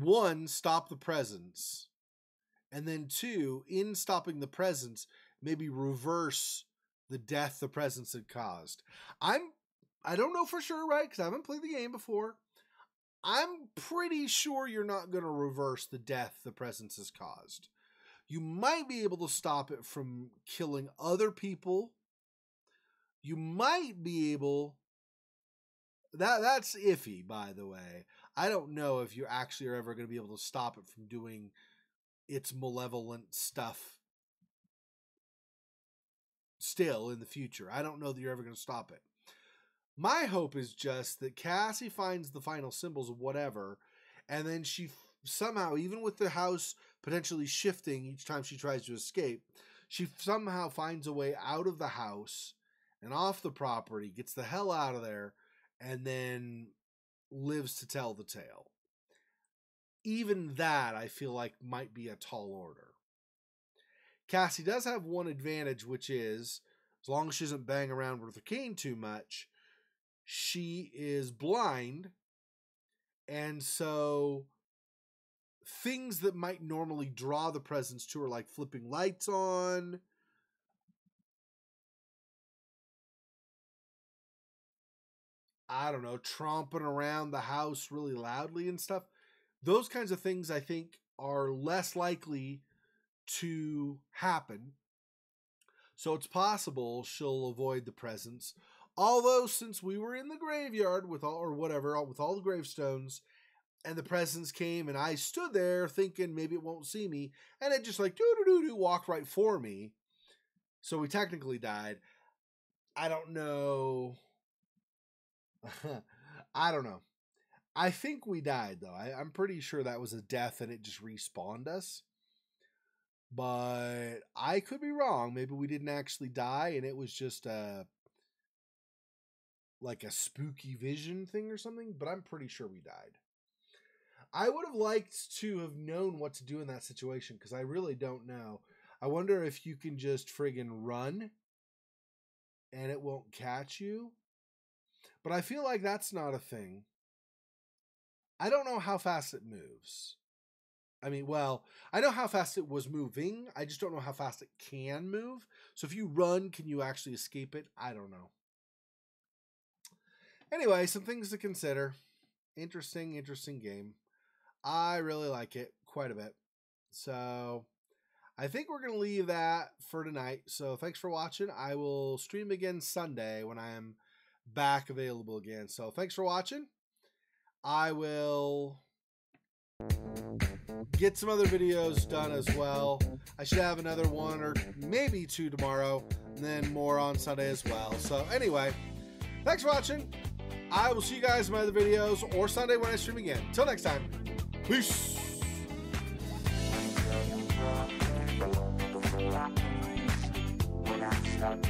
one, stop the presence, and then two, in stopping the presence, maybe reverse the death the presence had caused. I don't know for sure, right? Because I haven't played the game before. I'm pretty sure you're not going to reverse the death the presence has caused. You might be able to stop it from killing other people. You might be able... That's iffy, by the way. I don't know if you actually are ever going to be able to stop it from doing its malevolent stuff still in the future. I don't know that you're ever going to stop it. My hope is just that Cassie finds the final symbols of whatever, and then she somehow, even with the house potentially shifting each time she tries to escape, she somehow finds a way out of the house and off the property, gets the hell out of there, and then lives to tell the tale. Even that, I feel like, might be a tall order. Cassie does have one advantage, which is, as long as she doesn't bang around with her cane too much, she is blind, and so things that might normally draw the presence to her, like flipping lights on, I don't know, tromping around the house really loudly and stuff, those kinds of things I think are less likely to happen. So it's possible she'll avoid the presence. Although, since we were in the graveyard with all the gravestones, and the presence came, and I stood there thinking maybe it won't see me, and it just like doo-doo-doo-doo walked right for me. So we technically died. I don't know. I don't know. I think we died, though. I'm pretty sure that was a death and it just respawned us. But I could be wrong. Maybe we didn't actually die and it was just like a spooky vision thing or something. But I'm pretty sure we died. I would have liked to have known what to do in that situation because I really don't know. I wonder if you can just friggin' run and it won't catch you. But I feel like that's not a thing. I don't know how fast it moves. I mean, well, I know how fast it was moving. I just don't know how fast it can move. So if you run, can you actually escape it? I don't know. Anyway, some things to consider. Interesting game. I really like it quite a bit. So I think we're going to leave that for tonight. So thanks for watching. I will stream again Sunday when I am back available again. So thanks for watching. I will get some other videos done as well. I should have another one or maybe two tomorrow, and then more on Sunday as well. So anyway, thanks for watching. I will see you guys in my other videos or Sunday when I stream again. Till next time, peace. When I stop